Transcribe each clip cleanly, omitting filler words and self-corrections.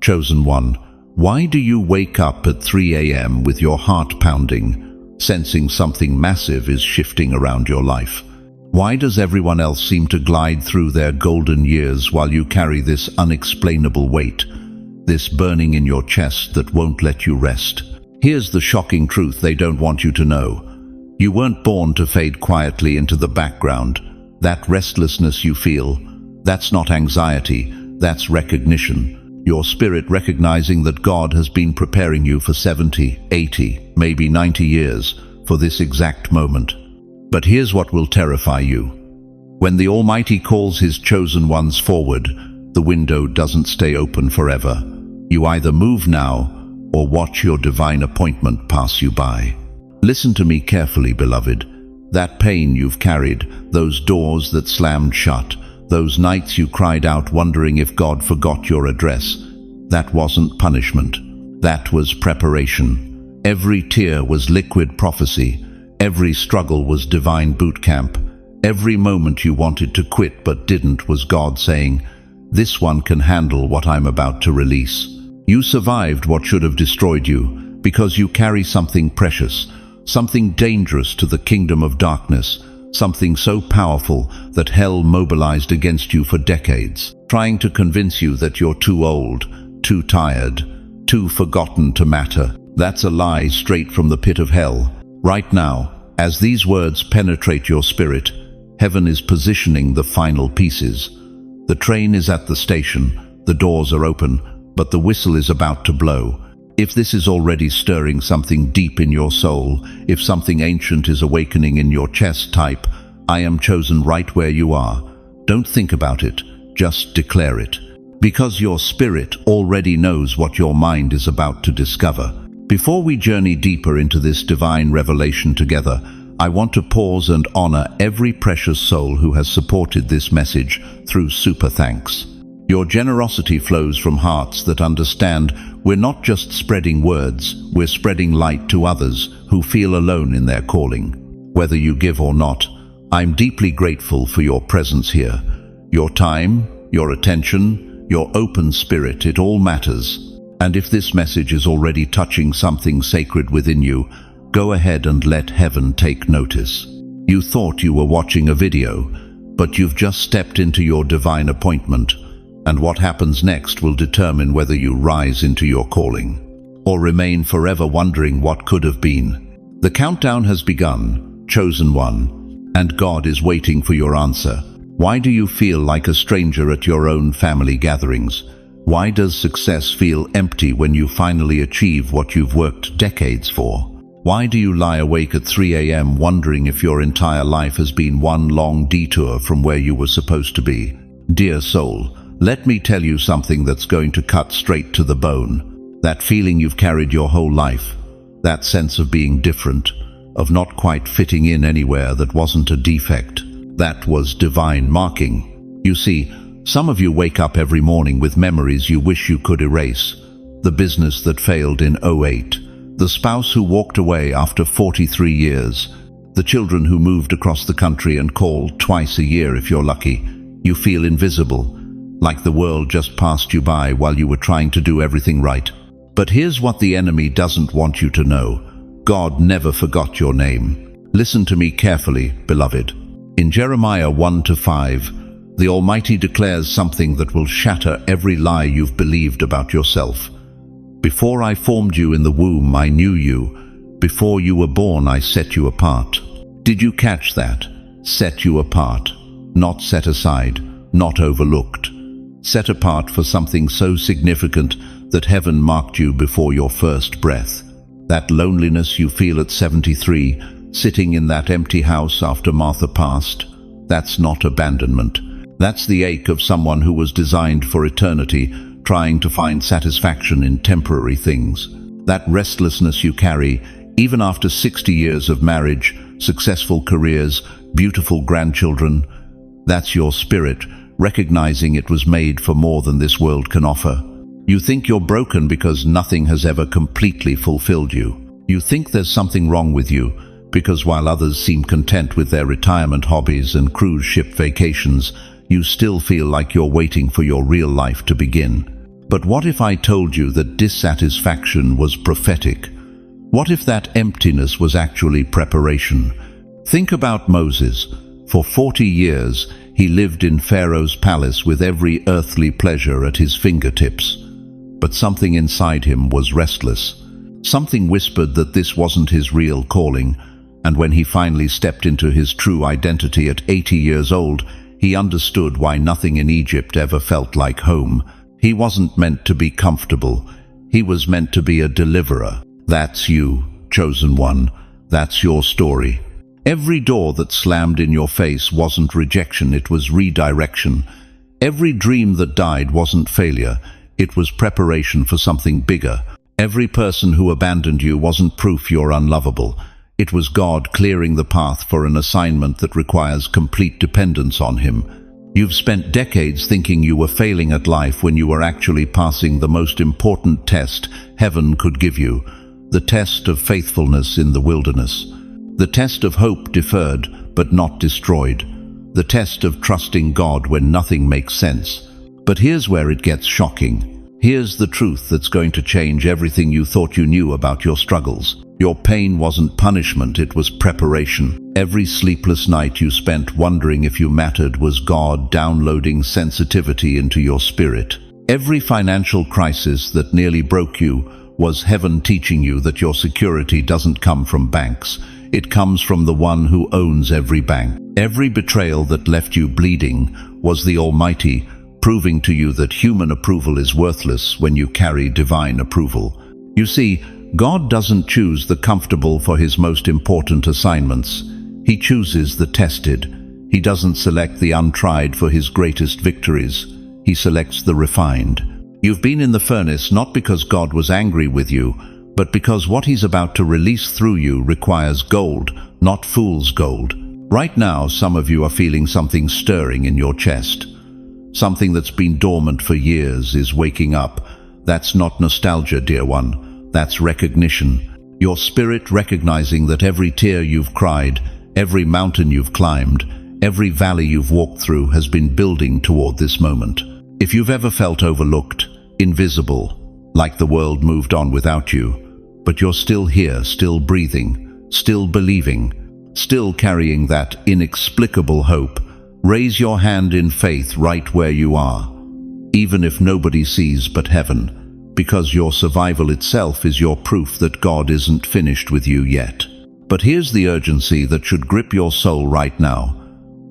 Chosen one, why do you wake up at 3 a.m. with your heart pounding, sensing something massive is shifting around your life? Why does everyone else seem to glide through their golden years while you carry this unexplainable weight, this burning in your chest that won't let you rest? Here's the shocking truth they don't want you to know. You weren't born to fade quietly into the background. That restlessness you feel, that's not anxiety, that's recognition. Your spirit recognizing that God has been preparing you for 70, 80, maybe 90 years for this exact moment. But here's what will terrify you. When the Almighty calls His chosen ones forward, the window doesn't stay open forever. You either move now or watch your divine appointment pass you by. Listen to me carefully, beloved. That pain you've carried, those doors that slammed shut, those nights you cried out wondering if God forgot your address, that wasn't punishment. That was preparation. Every tear was liquid prophecy. Every struggle was divine boot camp. Every moment you wanted to quit but didn't was God saying, "This one can handle what I'm about to release." You survived what should have destroyed you because you carry something precious, something dangerous to the kingdom of darkness, something so powerful that hell mobilized against you for decades, trying to convince you that you're too old, too tired, too forgotten to matter. That's a lie straight from the pit of hell. Right now, as these words penetrate your spirit, heaven is positioning the final pieces. The train is at the station, the doors are open, but the whistle is about to blow. If this is already stirring something deep in your soul, if something ancient is awakening in your chest, type, "I am chosen," right where you are. Don't think about it, just declare it. Because your spirit already knows what your mind is about to discover. Before we journey deeper into this divine revelation together, I want to pause and honor every precious soul who has supported this message through super thanks. Your generosity flows from hearts that understand we're not just spreading words, we're spreading light to others who feel alone in their calling. Whether you give or not, I'm deeply grateful for your presence here. Your time, your attention, your open spirit, it all matters. And if this message is already touching something sacred within you, go ahead and let heaven take notice. You thought you were watching a video, but you've just stepped into your divine appointment. And what happens next will determine whether you rise into your calling or remain forever wondering what could have been. The countdown has begun, chosen one, and God is waiting for your answer. Why do you feel like a stranger at your own family gatherings? Why does success feel empty when you finally achieve what you've worked decades for? Why do you lie awake at 3 a.m. wondering if your entire life has been one long detour from where you were supposed to be? Dear soul, let me tell you something that's going to cut straight to the bone. That feeling you've carried your whole life, that sense of being different, of not quite fitting in anywhere that wasn't a defect, that was divine marking. You see, some of you wake up every morning with memories you wish you could erase. The business that failed in '08, the spouse who walked away after 43 years, the children who moved across the country and called twice a year if you're lucky. You feel invisible, like the world just passed you by while you were trying to do everything right. But here's what the enemy doesn't want you to know. God never forgot your name. Listen to me carefully, beloved. In Jeremiah 1-5, the Almighty declares something that will shatter every lie you've believed about yourself. Before I formed you in the womb, I knew you. Before you were born, I set you apart. Did you catch that? Set you apart. Not set aside, not overlooked. Set apart for something so significant that heaven marked you before your first breath. That loneliness you feel at 73, sitting in that empty house after Martha passed, that's not abandonment. That's the ache of someone who was designed for eternity, trying to find satisfaction in temporary things. That restlessness you carry, even after 60 years of marriage, successful careers, beautiful grandchildren, that's your spirit, recognizing it was made for more than this world can offer. You think you're broken because nothing has ever completely fulfilled you. You think there's something wrong with you because while others seem content with their retirement hobbies and cruise ship vacations, you still feel like you're waiting for your real life to begin. But what if I told you that dissatisfaction was prophetic? What if that emptiness was actually preparation? Think about Moses. For 40 years, he lived in Pharaoh's palace with every earthly pleasure at his fingertips. But something inside him was restless. Something whispered that this wasn't his real calling, and when he finally stepped into his true identity at 80 years old, he understood why nothing in Egypt ever felt like home. He wasn't meant to be comfortable. He was meant to be a deliverer. That's you, chosen one. That's your story. Every door that slammed in your face wasn't rejection, it was redirection. Every dream that died wasn't failure, it was preparation for something bigger. Every person who abandoned you wasn't proof you're unlovable. It was God clearing the path for an assignment that requires complete dependence on Him. You've spent decades thinking you were failing at life when you were actually passing the most important test heaven could give you, the test of faithfulness in the wilderness, the test of hope deferred but not destroyed, the test of trusting God when nothing makes sense. But here's where it gets shocking. Here's the truth that's going to change everything you thought you knew about your struggles. Your pain wasn't punishment, it was preparation. Every sleepless night you spent wondering if you mattered was God downloading sensitivity into your spirit. Every financial crisis that nearly broke you was heaven teaching you that your security doesn't come from banks. It comes from the one who owns every bank. Every betrayal that left you bleeding was the Almighty proving to you that human approval is worthless when you carry divine approval. You see, God doesn't choose the comfortable for His most important assignments. He chooses the tested. He doesn't select the untried for His greatest victories. He selects the refined. You've been in the furnace not because God was angry with you, but because what He's about to release through you requires gold, not fool's gold. Right now, some of you are feeling something stirring in your chest. Something that's been dormant for years is waking up. That's not nostalgia, dear one. That's recognition. Your spirit recognizing that every tear you've cried, every mountain you've climbed, every valley you've walked through has been building toward this moment. If you've ever felt overlooked, invisible, like the world moved on without you, but you're still here, still breathing, still believing, still carrying that inexplicable hope, raise your hand in faith right where you are, even if nobody sees but heaven, because your survival itself is your proof that God isn't finished with you yet. But here's the urgency that should grip your soul right now.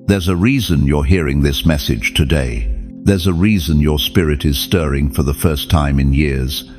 There's a reason you're hearing this message today. There's a reason your spirit is stirring for the first time in years.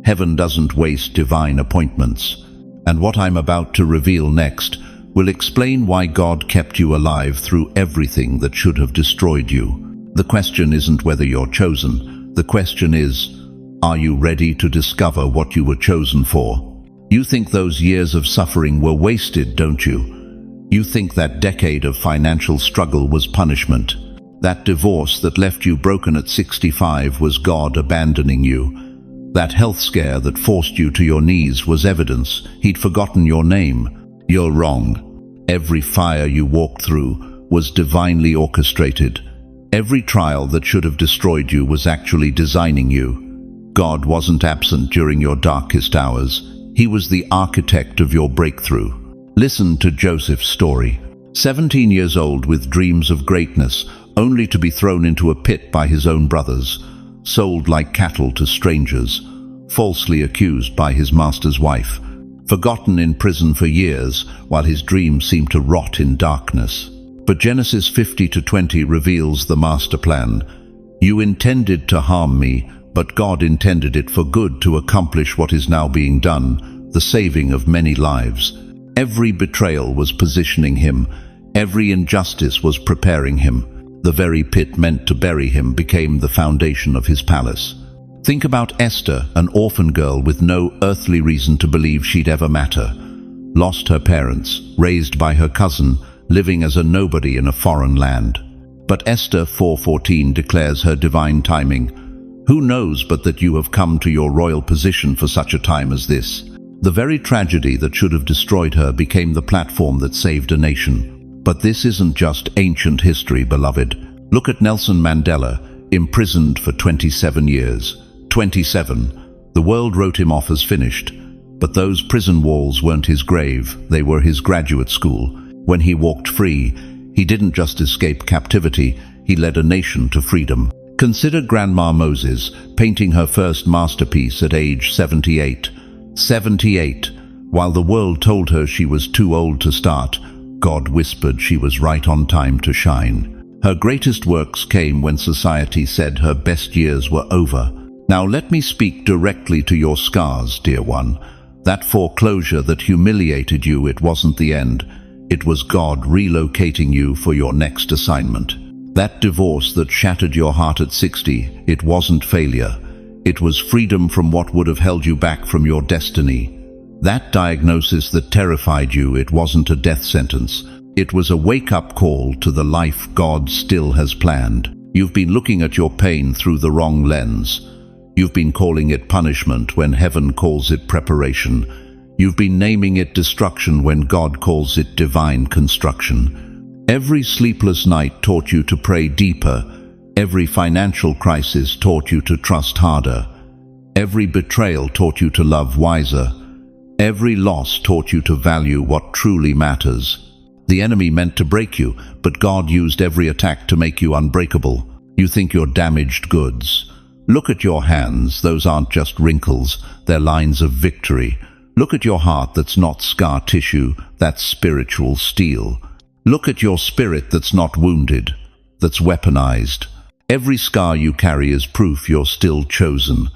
Heaven doesn't waste divine appointments. And what I'm about to reveal next will explain why God kept you alive through everything that should have destroyed you. The question isn't whether you're chosen. The question is, are you ready to discover what you were chosen for? You think those years of suffering were wasted, don't you? You think that decade of financial struggle was punishment. That divorce that left you broken at 65 was God abandoning you. That health scare that forced you to your knees was evidence He'd forgotten your name. You're wrong. Every fire you walked through was divinely orchestrated. Every trial that should have destroyed you was actually designing you. God wasn't absent during your darkest hours. He was the architect of your breakthrough. Listen to Joseph's story. 17 years old with dreams of greatness, only to be thrown into a pit by his own brothers, sold like cattle to strangers, falsely accused by his master's wife, forgotten in prison for years while his dreams seemed to rot in darkness. But Genesis 50-20 reveals the master plan. You intended to harm me, but God intended it for good to accomplish what is now being done, the saving of many lives. Every betrayal was positioning him. Every injustice was preparing him. The very pit meant to bury him became the foundation of his palace. Think about Esther, an orphan girl with no earthly reason to believe she'd ever matter. Lost her parents, raised by her cousin, living as a nobody in a foreign land. But Esther 4:14 declares her divine timing. Who knows but that you have come to your royal position for such a time as this? The very tragedy that should have destroyed her became the platform that saved a nation. But this isn't just ancient history, beloved. Look at Nelson Mandela, imprisoned for 27 years. 27. The world wrote him off as finished. But those prison walls weren't his grave, they were his graduate school. When he walked free, he didn't just escape captivity, he led a nation to freedom. Consider Grandma Moses painting her first masterpiece at age 78. 78. While the world told her she was too old to start, God whispered she was right on time to shine. Her greatest works came when society said her best years were over. Now let me speak directly to your scars, dear one. That foreclosure that humiliated you, it wasn't the end. It was God relocating you for your next assignment. That divorce that shattered your heart at 60, it wasn't failure. It was freedom from what would have held you back from your destiny. That diagnosis that terrified you, it wasn't a death sentence. It was a wake-up call to the life God still has planned. You've been looking at your pain through the wrong lens. You've been calling it punishment when heaven calls it preparation. You've been naming it destruction when God calls it divine construction. Every sleepless night taught you to pray deeper. Every financial crisis taught you to trust harder. Every betrayal taught you to love wiser. Every loss taught you to value what truly matters. The enemy meant to break you, but God used every attack to make you unbreakable. You think you're damaged goods. Look at your hands, those aren't just wrinkles, they're lines of victory. Look at your heart, that's not scar tissue, that's spiritual steel. Look at your spirit that's not wounded, that's weaponized. Every scar you carry is proof you're still chosen.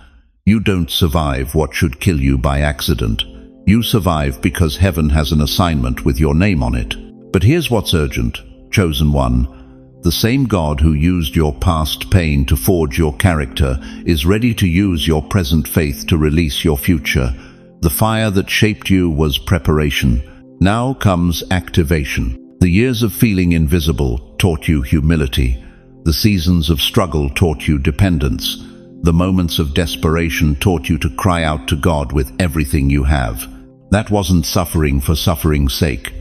You don't survive what should kill you by accident. You survive because heaven has an assignment with your name on it. But here's what's urgent, chosen one. The same God who used your past pain to forge your character is ready to use your present faith to release your future. The fire that shaped you was preparation. Now comes activation. The years of feeling invisible taught you humility. The seasons of struggle taught you dependence. The moments of desperation taught you to cry out to God with everything you have. That wasn't suffering for suffering's sake.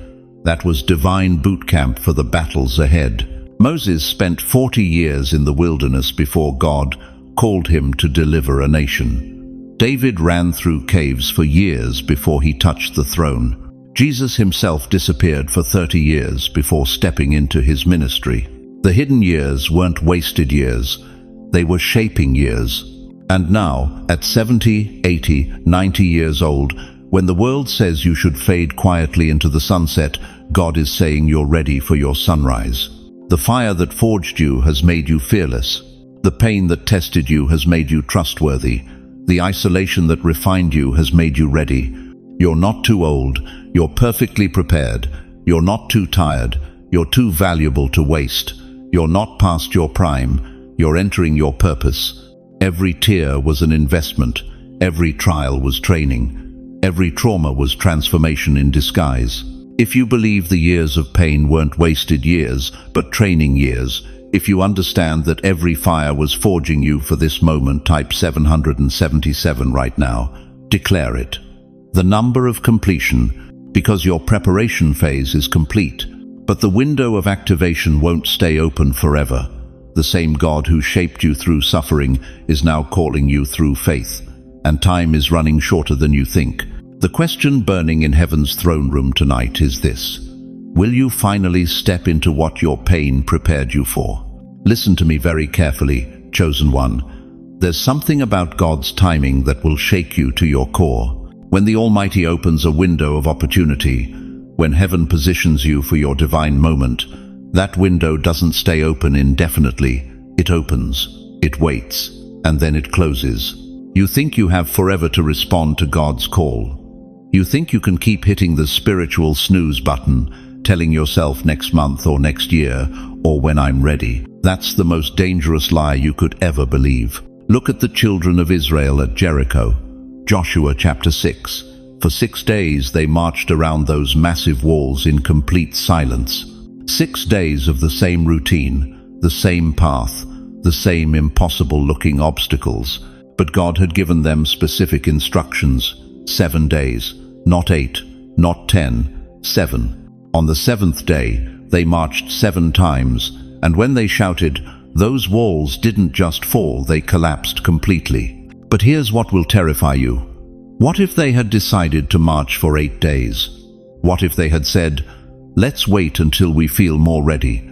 That was divine boot camp for the battles ahead. Moses spent 40 years in the wilderness before God called him to deliver a nation. David ran through caves for years before he touched the throne. Jesus himself disappeared for 30 years before stepping into his ministry. The hidden years weren't wasted years, they were shaping years. And now, at 70, 80, 90 years old, when the world says you should fade quietly into the sunset, God is saying you're ready for your sunrise. The fire that forged you has made you fearless. The pain that tested you has made you trustworthy. The isolation that refined you has made you ready. You're not too old. You're perfectly prepared. You're not too tired. You're too valuable to waste. You're not past your prime. You're entering your purpose. Every tear was an investment. Every trial was training. Every trauma was transformation in disguise. If you believe the years of pain weren't wasted years, but training years, if you understand that every fire was forging you for this moment, type 777 right now. Declare it. The number of completion, because your preparation phase is complete. But the window of activation won't stay open forever. The same God who shaped you through suffering is now calling you through faith. And time is running shorter than you think. The question burning in heaven's throne room tonight is this: will you finally step into what your pain prepared you for? Listen to me very carefully, chosen one. There's something about God's timing that will shake you to your core. When the Almighty opens a window of opportunity, when heaven positions you for your divine moment, that window doesn't stay open indefinitely. It opens, it waits, and then it closes. You think you have forever to respond to God's call. You think you can keep hitting the spiritual snooze button, telling yourself next month or next year, or when I'm ready. That's the most dangerous lie you could ever believe. Look at the children of Israel at Jericho. Joshua chapter 6. For 6 days they marched around those massive walls in complete silence. 6 days of the same routine, the same path, the same impossible-looking obstacles. But God had given them specific instructions. 7 days, not 8, not 10, 7. On the 7th day, they marched 7 times, and when they shouted, those walls didn't just fall, they collapsed completely. But here's what will terrify you. What if they had decided to march for 8 days? What if they had said, "Let's wait until we feel more ready"?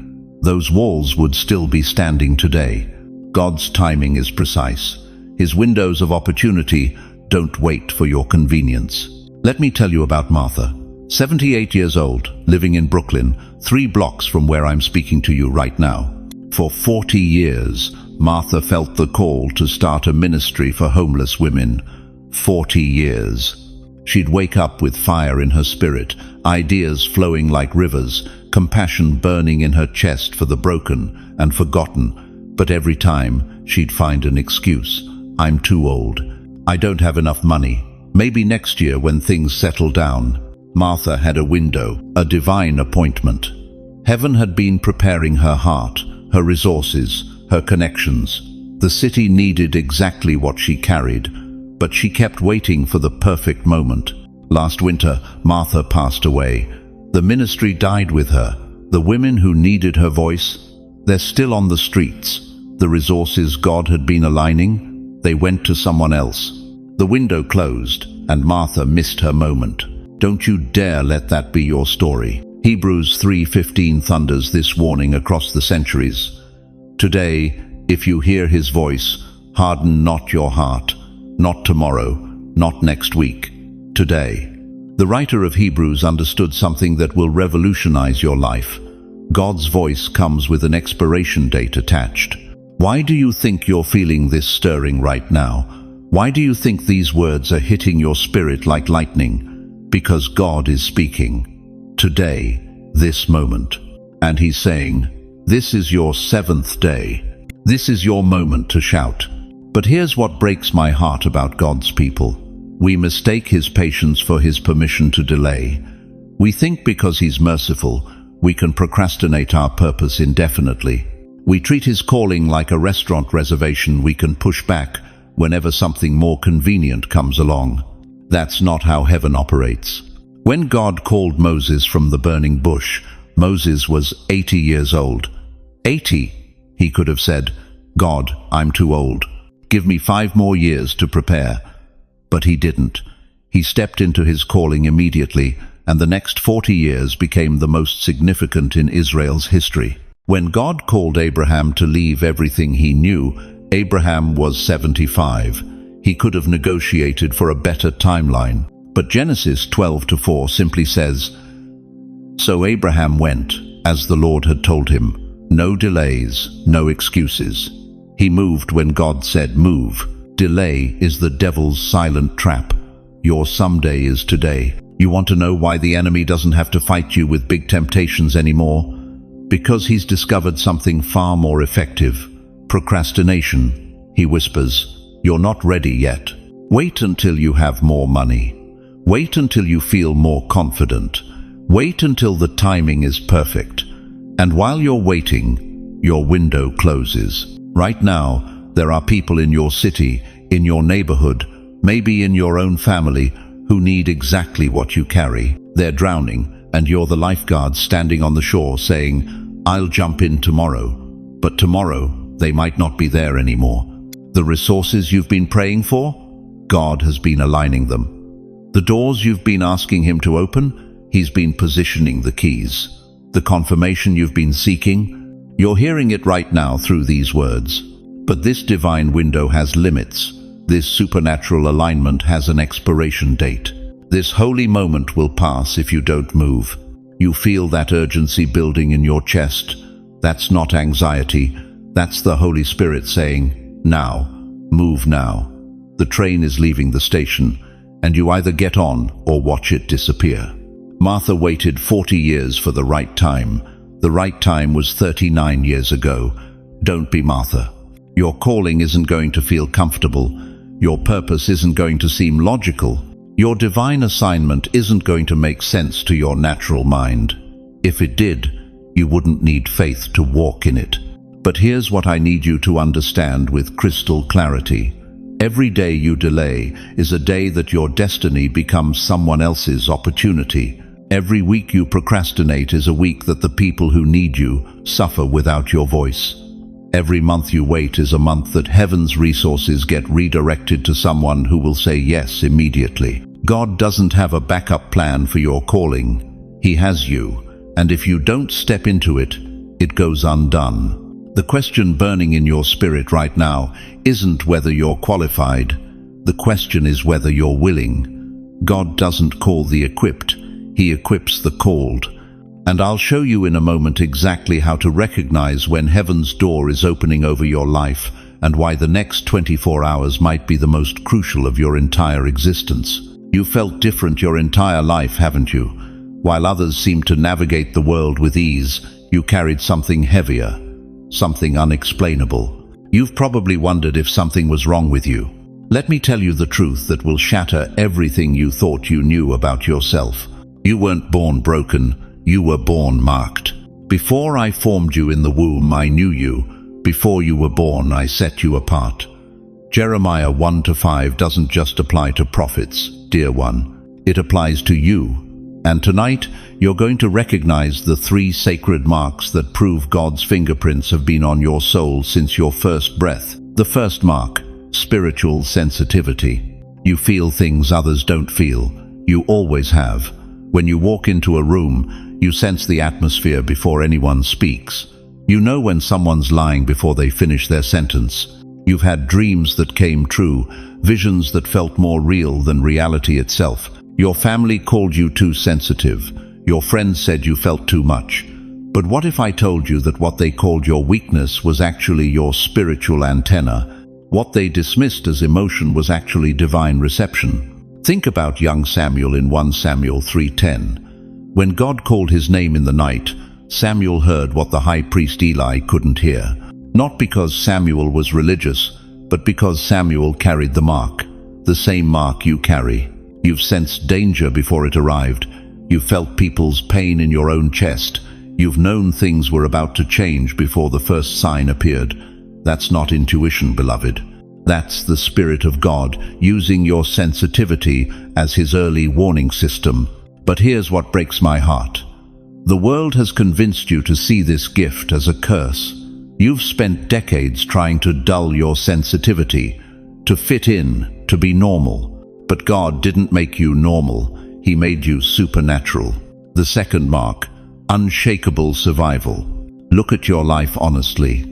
Those walls would still be standing today. God's timing is precise. His windows of opportunity don't wait for your convenience. Let me tell you about Martha. 78 years old, living in Brooklyn, 3 blocks from where I'm speaking to you right now. For 40 years, Martha felt the call to start a ministry for homeless women. 40 years. She'd wake up with fire in her spirit, ideas flowing like rivers, compassion burning in her chest for the broken and forgotten. But every time, she'd find an excuse. I'm too old. I don't have enough money. Maybe next year when things settle down. Martha had a window, a divine appointment. Heaven had been preparing her heart, her resources, her connections. The city needed exactly what she carried, but she kept waiting for the perfect moment. Last winter, Martha passed away. The ministry died with her. The women who needed her voice, they're still on the streets. The resources God had been aligning, they went to someone else. The window closed, and Martha missed her moment. Don't you dare let that be your story. Hebrews 3:15 thunders this warning across the centuries. Today, if you hear his voice, harden not your heart. Not tomorrow, not next week. Today. The writer of Hebrews understood something that will revolutionize your life. God's voice comes with an expiration date attached. Why do you think you're feeling this stirring right now? Why do you think these words are hitting your spirit like lightning? Because God is speaking. Today, this moment. And he's saying, this is your 7th day. This is your moment to shout. But here's what breaks my heart about God's people. We mistake his patience for his permission to delay. We think because he's merciful, we can procrastinate our purpose indefinitely. We treat his calling like a restaurant reservation we can push back whenever something more convenient comes along. That's not how heaven operates. When God called Moses from the burning bush, Moses was 80 years old. 80, he could have said, "God, I'm too old. Give me 5 more years to prepare." But he didn't. He stepped into his calling immediately, and the next 40 years became the most significant in Israel's history. When God called Abraham to leave everything he knew, Abraham was 75. He could have negotiated for a better timeline. But Genesis 12:4 simply says, "So Abraham went, as the Lord had told him. No delays, no excuses." He moved when God said move. Delay is the devil's silent trap. Your someday is today. You want to know why the enemy doesn't have to fight you with big temptations anymore? Because he's discovered something far more effective. Procrastination. He whispers, "You're not ready yet. Wait until you have more money. Wait until you feel more confident. Wait until the timing is perfect." And while you're waiting, your window closes. Right now, there are people in your city, in your neighborhood, maybe in your own family, who need exactly what you carry. They're drowning, and you're the lifeguard standing on the shore saying, "I'll jump in tomorrow." But tomorrow, they might not be there anymore. The resources you've been praying for, God has been aligning them. The doors you've been asking him to open, he's been positioning the keys. The confirmation you've been seeking, you're hearing it right now through these words. But this divine window has limits. This supernatural alignment has an expiration date. This holy moment will pass if you don't move. You feel that urgency building in your chest. That's not anxiety. That's the Holy Spirit saying, now, move now. The train is leaving the station, and you either get on or watch it disappear. Martha waited 40 years for the right time. The right time was 39 years ago. Don't be Martha. Your calling isn't going to feel comfortable. Your purpose isn't going to seem logical. Your divine assignment isn't going to make sense to your natural mind. If it did, you wouldn't need faith to walk in it. But here's what I need you to understand with crystal clarity. Every day you delay is a day that your destiny becomes someone else's opportunity. Every week you procrastinate is a week that the people who need you suffer without your voice. Every month you wait is a month that heaven's resources get redirected to someone who will say yes immediately. God doesn't have a backup plan for your calling. He has you, and if you don't step into it, it goes undone. The question burning in your spirit right now isn't whether you're qualified. The question is whether you're willing. God doesn't call the equipped, He equips the called. And I'll show you in a moment exactly how to recognize when heaven's door is opening over your life and why the next 24 hours might be the most crucial of your entire existence. You felt different your entire life, haven't you? While others seemed to navigate the world with ease, you carried something heavier, something unexplainable. You've probably wondered if something was wrong with you. Let me tell you the truth that will shatter everything you thought you knew about yourself. You weren't born broken. You were born marked. Before I formed you in the womb, I knew you. Before you were born, I set you apart. Jeremiah 1-5 doesn't just apply to prophets, dear one. It applies to you. And tonight, you're going to recognize the 3 sacred marks that prove God's fingerprints have been on your soul since your first breath. The first mark, spiritual sensitivity. You feel things others don't feel. You always have. When you walk into a room, you sense the atmosphere before anyone speaks. You know when someone's lying before they finish their sentence. You've had dreams that came true, visions that felt more real than reality itself. Your family called you too sensitive. Your friends said you felt too much. But what if I told you that what they called your weakness was actually your spiritual antenna? What they dismissed as emotion was actually divine reception. Think about young Samuel in 1 Samuel 3:10. When God called his name in the night, Samuel heard what the high priest Eli couldn't hear. Not because Samuel was religious, but because Samuel carried the mark. The same mark you carry. You've sensed danger before it arrived. You've felt people's pain in your own chest. You've known things were about to change before the first sign appeared. That's not intuition, beloved. That's the Spirit of God using your sensitivity as His early warning system. But here's what breaks my heart. The world has convinced you to see this gift as a curse. You've spent decades trying to dull your sensitivity, to fit in, to be normal. But God didn't make you normal. He made you supernatural. The second mark, unshakable survival. Look at your life honestly.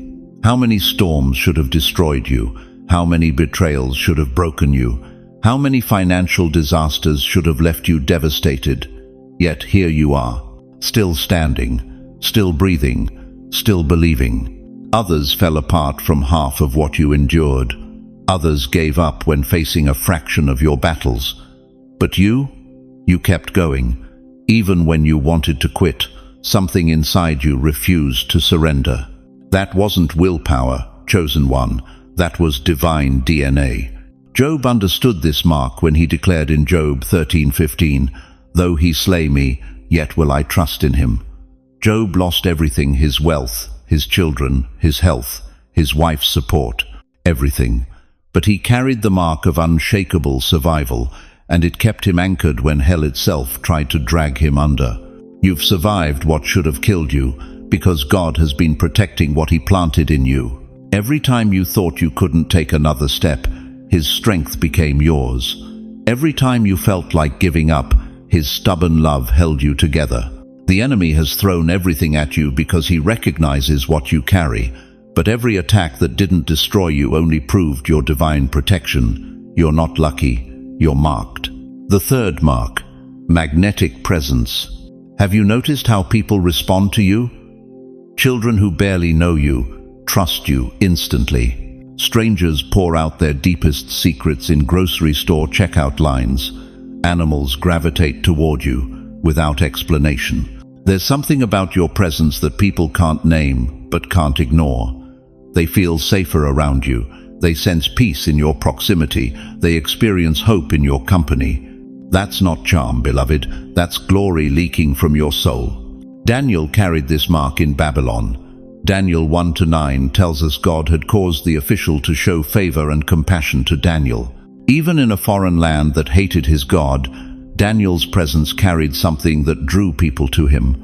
How many storms should have destroyed you? How many betrayals should have broken you? How many financial disasters should have left you devastated? Yet here you are, still standing, still breathing, still believing. Others fell apart from half of what you endured. Others gave up when facing a fraction of your battles. But you kept going. Even when you wanted to quit, something inside you refused to surrender. That wasn't willpower, chosen one. That was divine DNA. Job understood this mark when he declared in Job 13:15, "Though he slay me, yet will I trust in him." Job lost everything, his wealth, his children, his health, his wife's support, everything. But he carried the mark of unshakable survival, and it kept him anchored when hell itself tried to drag him under. You've survived what should have killed you because God has been protecting what He planted in you. Every time you thought you couldn't take another step, His strength became yours. Every time you felt like giving up, His stubborn love held you together. The enemy has thrown everything at you because he recognizes what you carry, but every attack that didn't destroy you only proved your divine protection. You're not lucky, you're marked. The third mark, magnetic presence. Have you noticed how people respond to you? Children who barely know you trust you instantly. Strangers pour out their deepest secrets in grocery store checkout lines. Animals gravitate toward you without explanation. There's something about your presence that people can't name but can't ignore. They feel safer around you. They sense peace in your proximity. They experience hope in your company. That's not charm, beloved. That's glory leaking from your soul. Daniel carried this mark in Babylon. Daniel 1-9 tells us God had caused the official to show favor and compassion to Daniel. Even in a foreign land that hated his God, Daniel's presence carried something that drew people to him.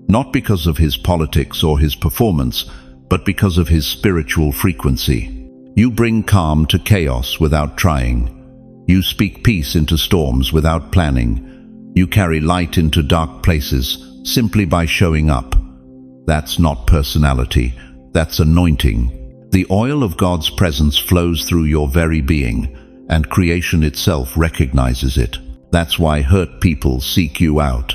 Not because of his politics or his performance, but because of his spiritual frequency. You bring calm to chaos without trying. You speak peace into storms without planning. You carry light into dark places simply by showing up. That's not personality, that's anointing. The oil of God's presence flows through your very being, and creation itself recognizes it. That's why hurt people seek you out.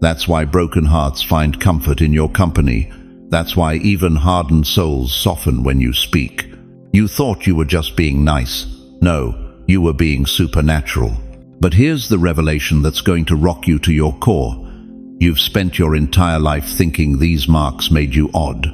That's why broken hearts find comfort in your company. That's why even hardened souls soften when you speak. You thought you were just being nice. No, you were being supernatural. But here's the revelation that's going to rock you to your core. You've spent your entire life thinking these marks made you odd,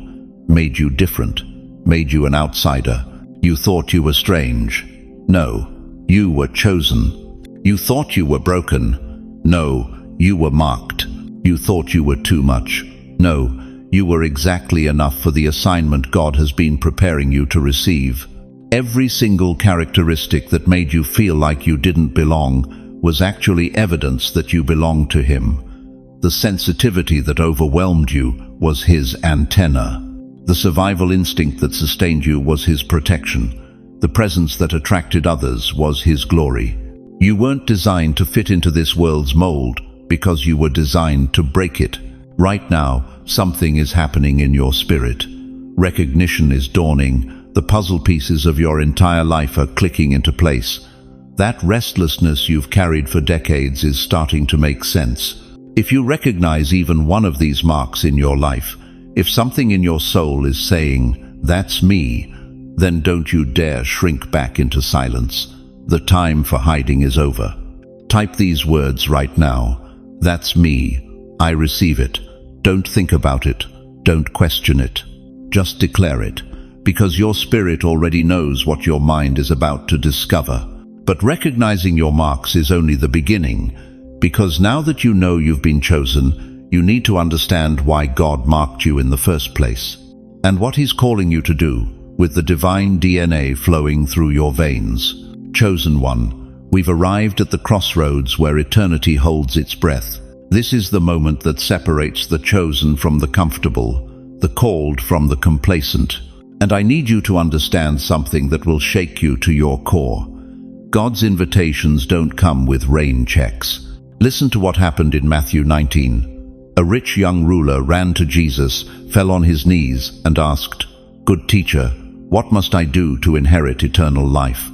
made you different, made you an outsider. You thought you were strange. No, you were chosen. You thought you were broken. No, you were marked. You thought you were too much. No, you were exactly enough for the assignment God has been preparing you to receive. Every single characteristic that made you feel like you didn't belong was actually evidence that you belonged to Him. The sensitivity that overwhelmed you was His antenna. The survival instinct that sustained you was His protection. The presence that attracted others was His glory. You weren't designed to fit into this world's mold because you were designed to break it. Right now, something is happening in your spirit. Recognition is dawning. The puzzle pieces of your entire life are clicking into place. That restlessness you've carried for decades is starting to make sense. If you recognize even one of these marks in your life, if something in your soul is saying, "That's me," then don't you dare shrink back into silence. The time for hiding is over. Type these words right now. That's me. I receive it. Don't think about it. Don't question it. Just declare it, because your spirit already knows what your mind is about to discover. But recognizing your marks is only the beginning, because now that you know you've been chosen, you need to understand why God marked you in the first place, and what He's calling you to do with the divine DNA flowing through your veins. Chosen one, we've arrived at the crossroads where eternity holds its breath. This is the moment that separates the chosen from the comfortable, the called from the complacent. And I need you to understand something that will shake you to your core. God's invitations don't come with rain checks. Listen to what happened in Matthew 19. A rich young ruler ran to Jesus, fell on his knees, and asked, "Good teacher, what must I do to inherit eternal life?"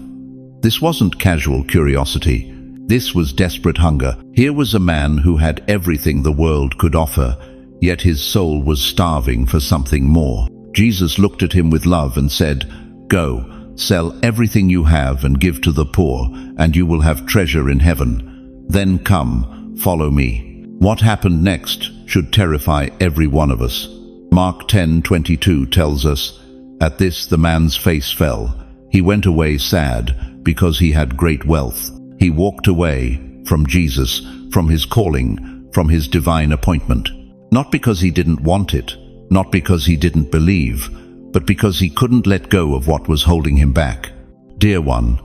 This wasn't casual curiosity. This was desperate hunger. Here was a man who had everything the world could offer, yet his soul was starving for something more. Jesus looked at him with love and said, "Go, sell everything you have and give to the poor, and you will have treasure in heaven. Then come, follow me." What happened next should terrify every one of us. Mark 10:22 tells us, "At this the man's face fell. He went away sad, because he had great wealth." He walked away from Jesus, from His calling, from His divine appointment. Not because he didn't want it, not because he didn't believe, but because he couldn't let go of what was holding him back. Dear one,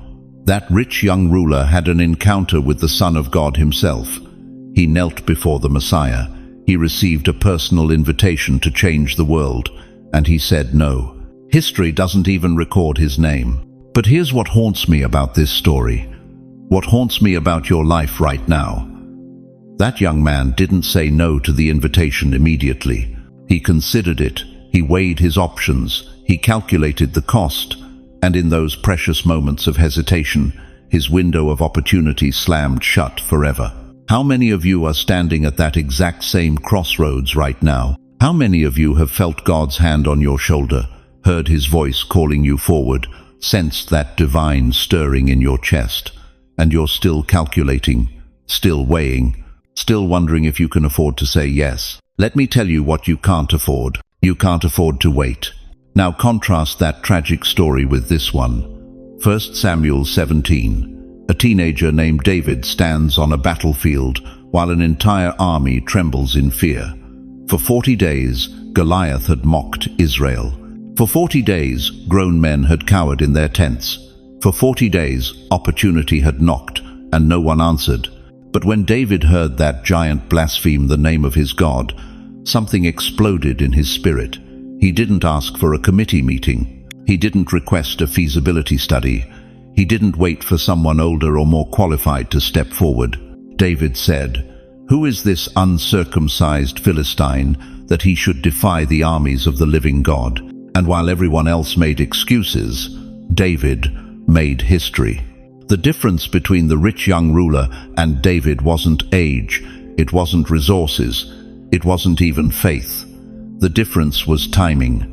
that rich young ruler had an encounter with the Son of God Himself. He knelt before the Messiah. He received a personal invitation to change the world, and he said no. History doesn't even record his name. But here's what haunts me about this story. What haunts me about your life right now. That young man didn't say no to the invitation immediately. He considered it. He weighed his options. He calculated the cost. And in those precious moments of hesitation, his window of opportunity slammed shut forever. How many of you are standing at that exact same crossroads right now? How many of you have felt God's hand on your shoulder, heard His voice calling you forward, sensed that divine stirring in your chest, and you're still calculating, still weighing, still wondering if you can afford to say yes? Let me tell you what you can't afford. You can't afford to wait. Now contrast that tragic story with this one. 1 Samuel 17. A teenager named David stands on a battlefield while an entire army trembles in fear. For 40 days, Goliath had mocked Israel. For 40 days, grown men had cowered in their tents. For 40 days, opportunity had knocked, and no one answered. But when David heard that giant blaspheme the name of his God, something exploded in his spirit. He didn't ask for a committee meeting. He didn't request a feasibility study. He didn't wait for someone older or more qualified to step forward. David said, "Who is this uncircumcised Philistine that he should defy the armies of the living God?" And while everyone else made excuses, David made history. The difference between the rich young ruler and David wasn't age, it wasn't resources, it wasn't even faith. The difference was timing.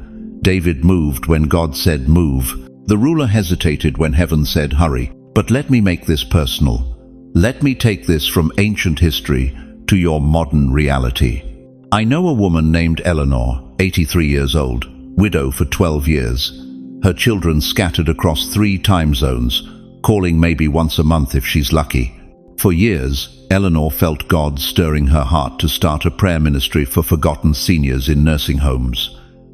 David moved when God said move. The ruler hesitated when heaven said hurry. But let me make this personal. Let me take this from ancient history to your modern reality. I know a woman named Eleanor, 83 years old, widow for 12 years. Her children scattered across 3 time zones, calling maybe once a month if she's lucky. For years, Eleanor felt God stirring her heart to start a prayer ministry for forgotten seniors in nursing homes.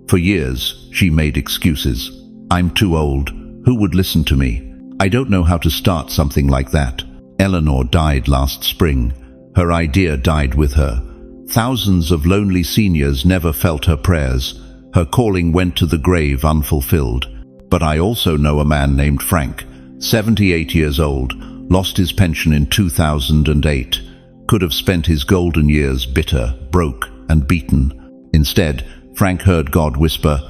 For years, she made excuses. I'm too old. Who would listen to me? I don't know how to start something like that. Eleanor died last spring. Her idea died with her. Thousands of lonely seniors never felt her prayers. Her calling went to the grave unfulfilled. But I also know a man named Frank, 78 years old, lost his pension in 2008, could have spent his golden years bitter, broke, and beaten. Instead, Frank heard God whisper,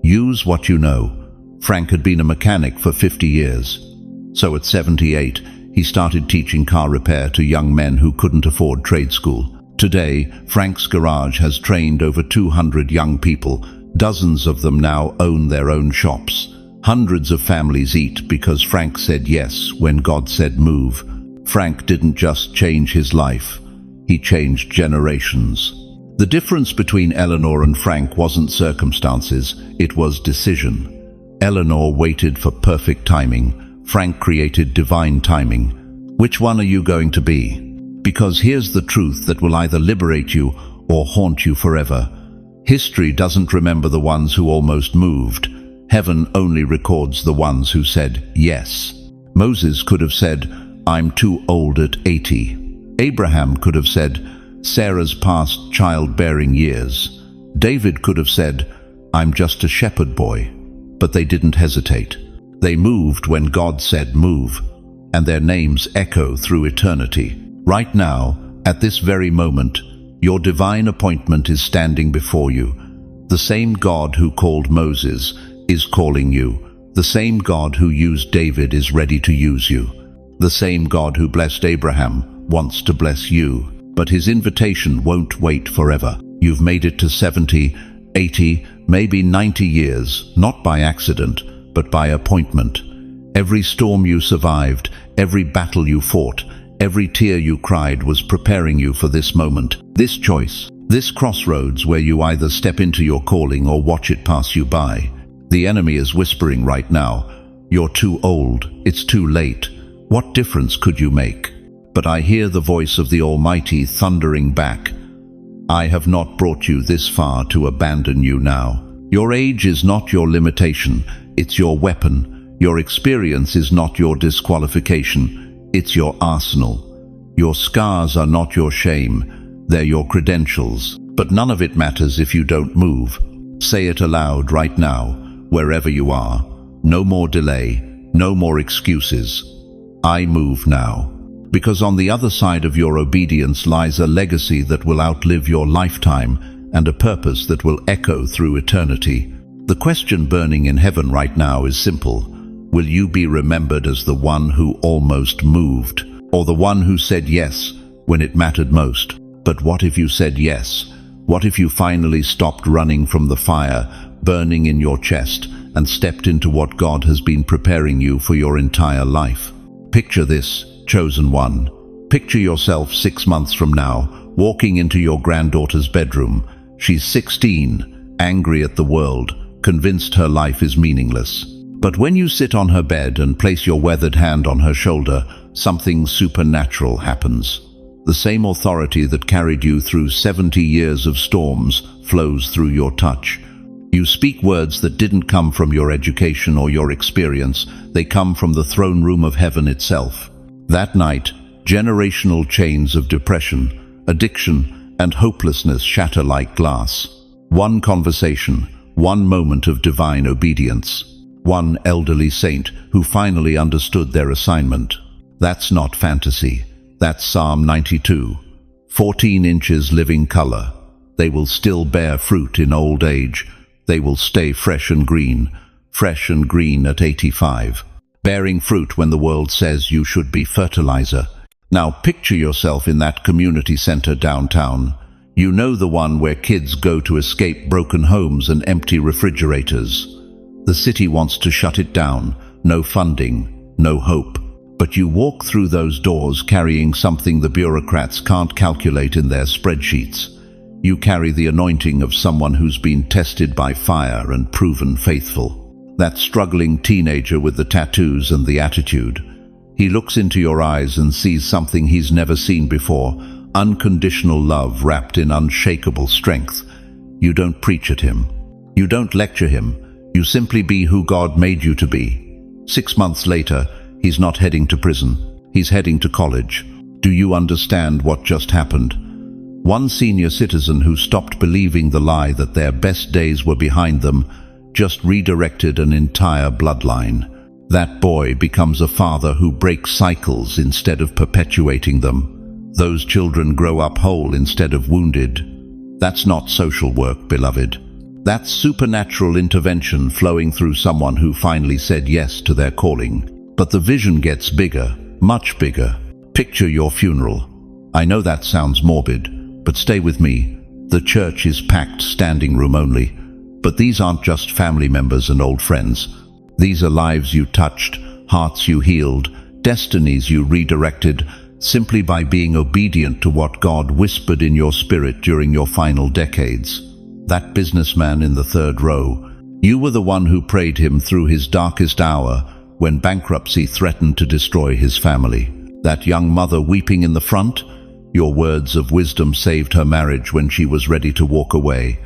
"Use what you know." Frank had been a mechanic for 50 years. So at 78, he started teaching car repair to young men who couldn't afford trade school. Today, Frank's garage has trained over 200 young people. Dozens of them now own their own shops. Hundreds of families eat because Frank said yes when God said move. Frank didn't just change his life, he changed generations. The difference between Eleanor and Frank wasn't circumstances, it was decision. Eleanor waited for perfect timing. Frank created divine timing. Which one are you going to be? Because here's the truth that will either liberate you or haunt you forever. History doesn't remember the ones who almost moved. Heaven only records the ones who said yes. Moses could have said, "I'm too old at 80. Abraham could have said, "Sarah's past childbearing years." David could have said, "I'm just a shepherd boy." But they didn't hesitate. They moved when God said move, and their names echo through eternity. Right now, at this very moment, your divine appointment is standing before you. The same God who called Moses is calling you. The same God who used David is ready to use you. The same God who blessed Abraham wants to bless you. But his invitation won't wait forever. You've made it to 70, 80, maybe 90 years, not by accident, but by appointment. Every storm you survived, every battle you fought, every tear you cried was preparing you for this moment, this choice, this crossroads where you either step into your calling or watch it pass you by. The enemy is whispering right now, "You're too old, it's too late. What difference could you make?" But I hear the voice of the Almighty thundering back, "I have not brought you this far to abandon you now." Your age is not your limitation, it's your weapon. Your experience is not your disqualification, it's your arsenal. Your scars are not your shame, they're your credentials. But none of it matters if you don't move. Say it aloud right now, wherever you are. No more delay, no more excuses. I move now. Because on the other side of your obedience lies a legacy that will outlive your lifetime and a purpose that will echo through eternity. The question burning in heaven right now is simple. Will you be remembered as the one who almost moved, or the one who said yes when it mattered most? But what if you said yes? What if you finally stopped running from the fire burning in your chest and stepped into what God has been preparing you for your entire life? Picture this, chosen one. Picture yourself 6 months from now, walking into your granddaughter's bedroom. She's 16, angry at the world, convinced her life is meaningless. But when you sit on her bed and place your weathered hand on her shoulder, something supernatural happens. The same authority that carried you through 70 years of storms flows through your touch. You speak words that didn't come from your education or your experience, they come from the throne room of heaven itself. That night, generational chains of depression, addiction, and hopelessness shatter like glass. One conversation, one moment of divine obedience. One elderly saint who finally understood their assignment. That's not fantasy. That's Psalm 92. 14 inches living color. They will still bear fruit in old age. They will stay fresh and green at 85. Bearing fruit when the world says you should be fertilizer. Now picture yourself in that community center downtown. You know, the one where kids go to escape broken homes and empty refrigerators. The city wants to shut it down. No funding, no hope. But you walk through those doors carrying something the bureaucrats can't calculate in their spreadsheets. You carry the anointing of someone who's been tested by fire and proven faithful. That struggling teenager with the tattoos and the attitude. He looks into your eyes and sees something he's never seen before. Unconditional love wrapped in unshakable strength. You don't preach at him. You don't lecture him. You simply be who God made you to be. 6 months later, he's not heading to prison. He's heading to college. Do you understand what just happened? One senior citizen who stopped believing the lie that their best days were behind them just redirected an entire bloodline. That boy becomes a father who breaks cycles instead of perpetuating them. Those children grow up whole instead of wounded. That's not social work, beloved. That's supernatural intervention flowing through someone who finally said yes to their calling. But the vision gets bigger, much bigger. Picture your funeral. I know that sounds morbid, but stay with me. The church is packed, standing room only. But these aren't just family members and old friends. These are lives you touched, hearts you healed, destinies you redirected, simply by being obedient to what God whispered in your spirit during your final decades. That businessman in the third row, you were the one who prayed him through his darkest hour when bankruptcy threatened to destroy his family. That young mother weeping in the front, your words of wisdom saved her marriage when she was ready to walk away.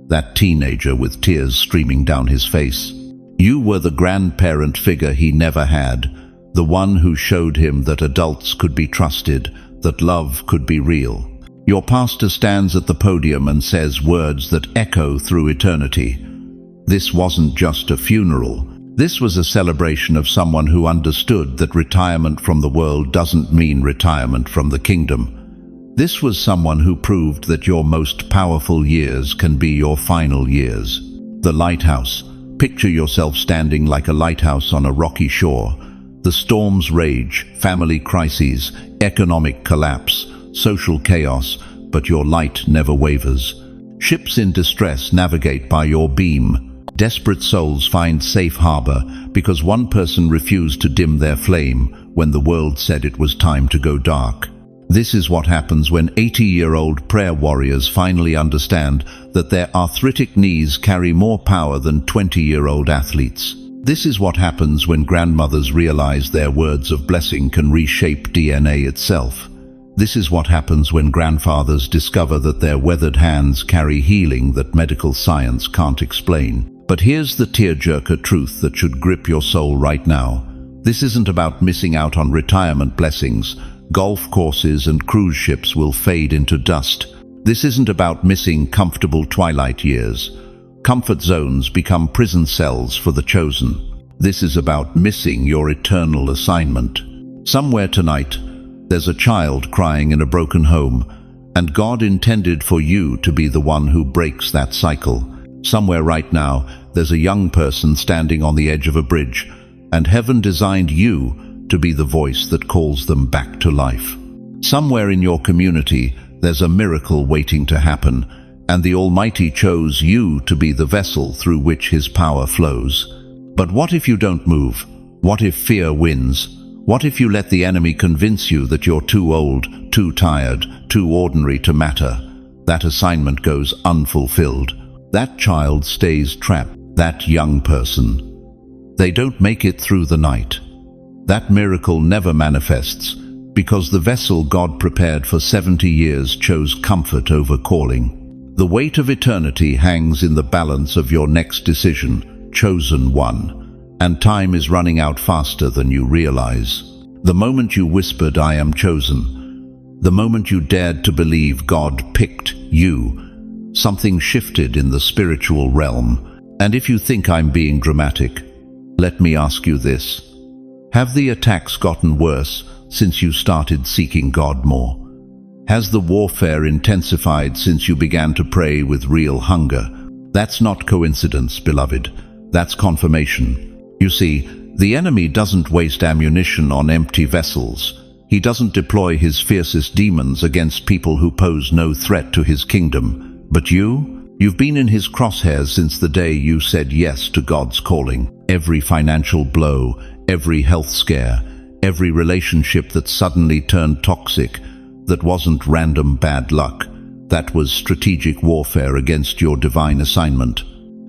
That teenager with tears streaming down his face. You were the grandparent figure he never had, the one who showed him that adults could be trusted, that love could be real. Your pastor stands at the podium and says words that echo through eternity. This wasn't just a funeral. This was a celebration of someone who understood that retirement from the world doesn't mean retirement from the kingdom. This was someone who proved that your most powerful years can be your final years. The lighthouse. Picture yourself standing like a lighthouse on a rocky shore. The storms rage, family crises, economic collapse, social chaos, but your light never wavers. Ships in distress navigate by your beam. Desperate souls find safe harbor because one person refused to dim their flame when the world said it was time to go dark. This is what happens when 80-year-old prayer warriors finally understand that their arthritic knees carry more power than 20-year-old athletes. This is what happens when grandmothers realize their words of blessing can reshape DNA itself. This is what happens when grandfathers discover that their weathered hands carry healing that medical science can't explain. But here's the tearjerker truth that should grip your soul right now. This isn't about missing out on retirement blessings. Golf courses and cruise ships will fade into dust. This isn't about missing comfortable twilight years. Comfort zones become prison cells for the chosen. This is about missing your eternal assignment. Somewhere tonight, there's a child crying in a broken home, and God intended for you to be the one who breaks that cycle. Somewhere right now, there's a young person standing on the edge of a bridge, and heaven designed you to be the voice that calls them back to life. Somewhere in your community, there's a miracle waiting to happen, and the Almighty chose you to be the vessel through which His power flows. But what if you don't move? What if fear wins? What if you let the enemy convince you that you're too old, too tired, too ordinary to matter? That assignment goes unfulfilled. That child stays trapped. That young person. They don't make it through the night. That miracle never manifests because the vessel God prepared for 70 years chose comfort over calling. The weight of eternity hangs in the balance of your next decision, chosen one, and time is running out faster than you realize. The moment you whispered, "I am chosen," the moment you dared to believe God picked you, something shifted in the spiritual realm. And if you think I'm being dramatic, let me ask you this. Have the attacks gotten worse since you started seeking God more? Has the warfare intensified since you began to pray with real hunger? That's not coincidence, beloved. That's confirmation. You see, the enemy doesn't waste ammunition on empty vessels. He doesn't deploy his fiercest demons against people who pose no threat to his kingdom. But you've been in his crosshairs since the day you said yes to God's calling. Every financial blow, every health scare, every relationship that suddenly turned toxic, that wasn't random bad luck. That was strategic warfare against your divine assignment.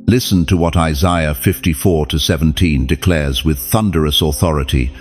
Listen to what Isaiah 54:17 declares with thunderous authority.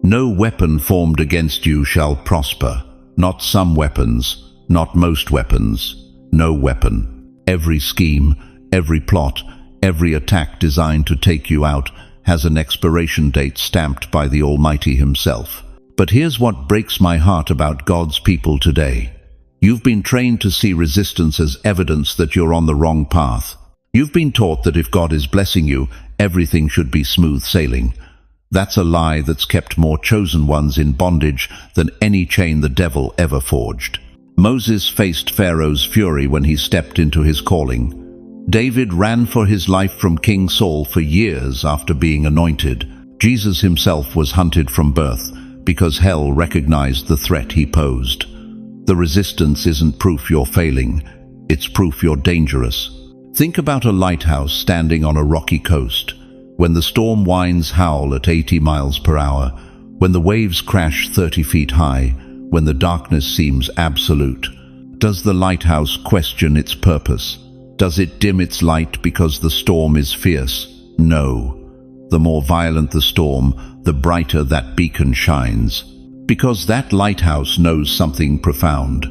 No weapon formed against you shall prosper. Not some weapons, not most weapons. No weapon. Every scheme, every plot, every attack designed to take you out has an expiration date stamped by the Almighty himself. But here's what breaks my heart about God's people today. You've been trained to see resistance as evidence that you're on the wrong path. You've been taught that if God is blessing you, everything should be smooth sailing. That's a lie that's kept more chosen ones in bondage than any chain the devil ever forged. Moses faced Pharaoh's fury when he stepped into his calling. David ran for his life from King Saul for years after being anointed. Jesus himself was hunted from birth because hell recognized the threat he posed. The resistance isn't proof you're failing, it's proof you're dangerous. Think about a lighthouse standing on a rocky coast. When the storm winds howl at 80 miles per hour, when the waves crash 30 feet high, when the darkness seems absolute, does the lighthouse question its purpose? Does it dim its light because the storm is fierce? No. The more violent the storm, the brighter that beacon shines. Because that lighthouse knows something profound.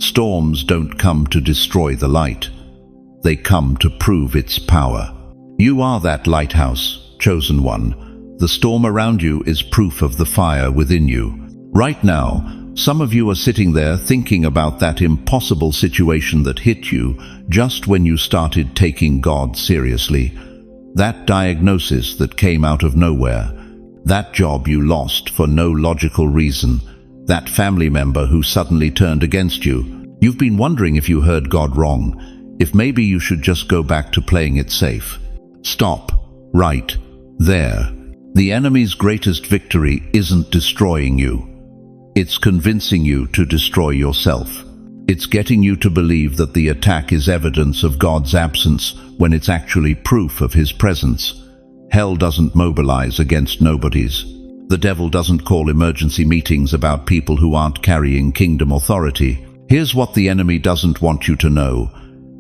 Storms don't come to destroy the light. They come to prove its power. You are that lighthouse, chosen one. The storm around you is proof of the fire within you. Right now, some of you are sitting there thinking about that impossible situation that hit you just when you started taking God seriously. That diagnosis that came out of nowhere. That job you lost for no logical reason. That family member who suddenly turned against you. You've been wondering if you heard God wrong, if maybe you should just go back to playing it safe. Stop. Right there. The enemy's greatest victory isn't destroying you. It's convincing you to destroy yourself. It's getting you to believe that the attack is evidence of God's absence when it's actually proof of his presence. Hell doesn't mobilize against nobodies. The devil doesn't call emergency meetings about people who aren't carrying kingdom authority. Here's what the enemy doesn't want you to know.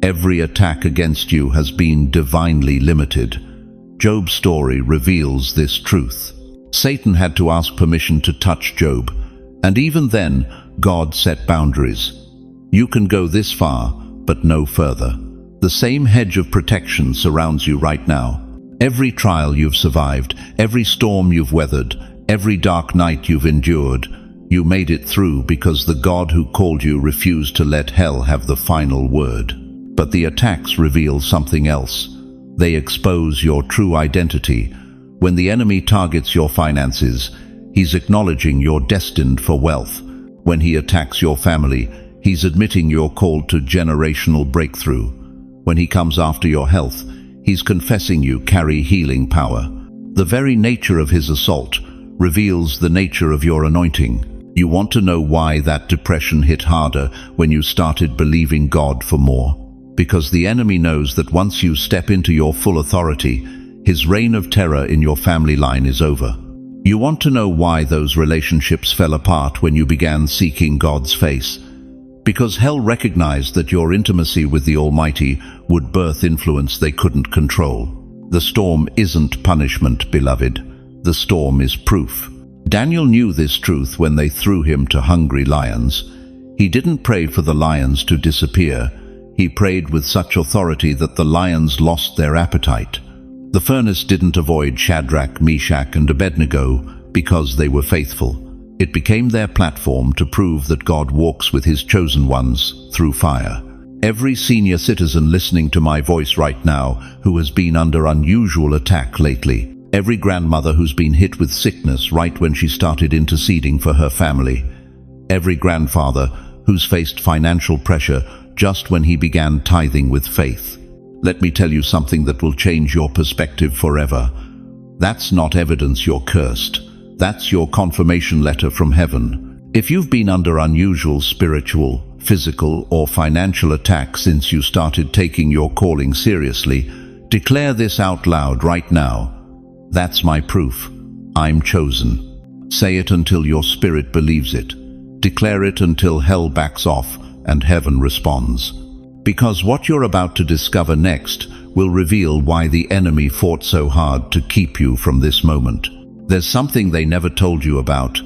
Every attack against you has been divinely limited. Job's story reveals this truth. Satan had to ask permission to touch Job, and even then, God set boundaries. You can go this far, but no further. The same hedge of protection surrounds you right now. Every trial you've survived, every storm you've weathered, every dark night you've endured, you made it through because the God who called you refused to let hell have the final word. But the attacks reveal something else. They expose your true identity. When the enemy targets your finances, he's acknowledging you're destined for wealth. When he attacks your family, he's admitting you're called to generational breakthrough. When he comes after your health, he's confessing you carry healing power. The very nature of his assault reveals the nature of your anointing. You want to know why that depression hit harder when you started believing God for more? Because the enemy knows that once you step into your full authority, his reign of terror in your family line is over. You want to know why those relationships fell apart when you began seeking God's face. Because hell recognized that your intimacy with the Almighty would birth influence they couldn't control. The storm isn't punishment, beloved. The storm is proof. Daniel knew this truth when they threw him to hungry lions. He didn't pray for the lions to disappear. He prayed with such authority that the lions lost their appetite. The furnace didn't avoid Shadrach, Meshach, and Abednego because they were faithful. It became their platform to prove that God walks with his chosen ones through fire. Every senior citizen listening to my voice right now who has been under unusual attack lately. Every grandmother who's been hit with sickness right when she started interceding for her family. Every grandfather who's faced financial pressure just when he began tithing with faith. Let me tell you something that will change your perspective forever. That's not evidence you're cursed. That's your confirmation letter from heaven. If you've been under unusual spiritual, physical, or financial attack since you started taking your calling seriously, declare this out loud right now. That's my proof. I'm chosen. Say it until your spirit believes it. Declare it until hell backs off and heaven responds. Because what you're about to discover next will reveal why the enemy fought so hard to keep you from this moment. There's something they never told you about.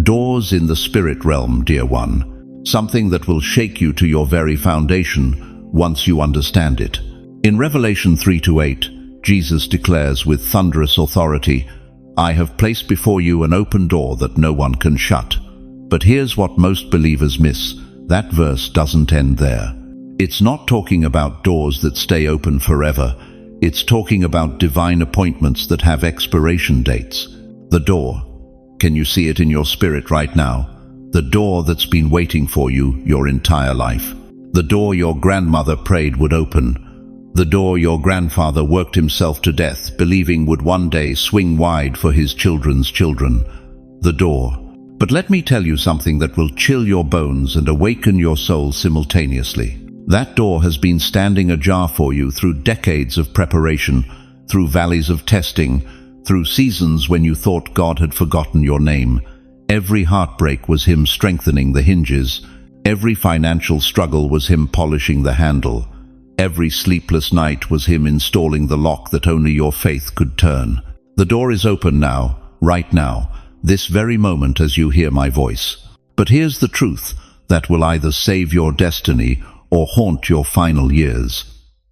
Doors in the spirit realm, dear one. Something that will shake you to your very foundation once you understand it. In Revelation 3-8, Jesus declares with thunderous authority, "I have placed before you an open door that no one can shut." But here's what most believers miss. That verse doesn't end there. It's not talking about doors that stay open forever. It's talking about divine appointments that have expiration dates. The door. Can you see it in your spirit right now? The door that's been waiting for you your entire life. The door your grandmother prayed would open. The door your grandfather worked himself to death, believing would one day swing wide for his children's children. The door. But let me tell you something that will chill your bones and awaken your soul simultaneously. That door has been standing ajar for you through decades of preparation, through valleys of testing, through seasons when you thought God had forgotten your name. Every heartbreak was Him strengthening the hinges. Every financial struggle was Him polishing the handle. Every sleepless night was Him installing the lock that only your faith could turn. The door is open now, right now, this very moment as you hear my voice. But here's the truth that will either save your destiny or haunt your final years.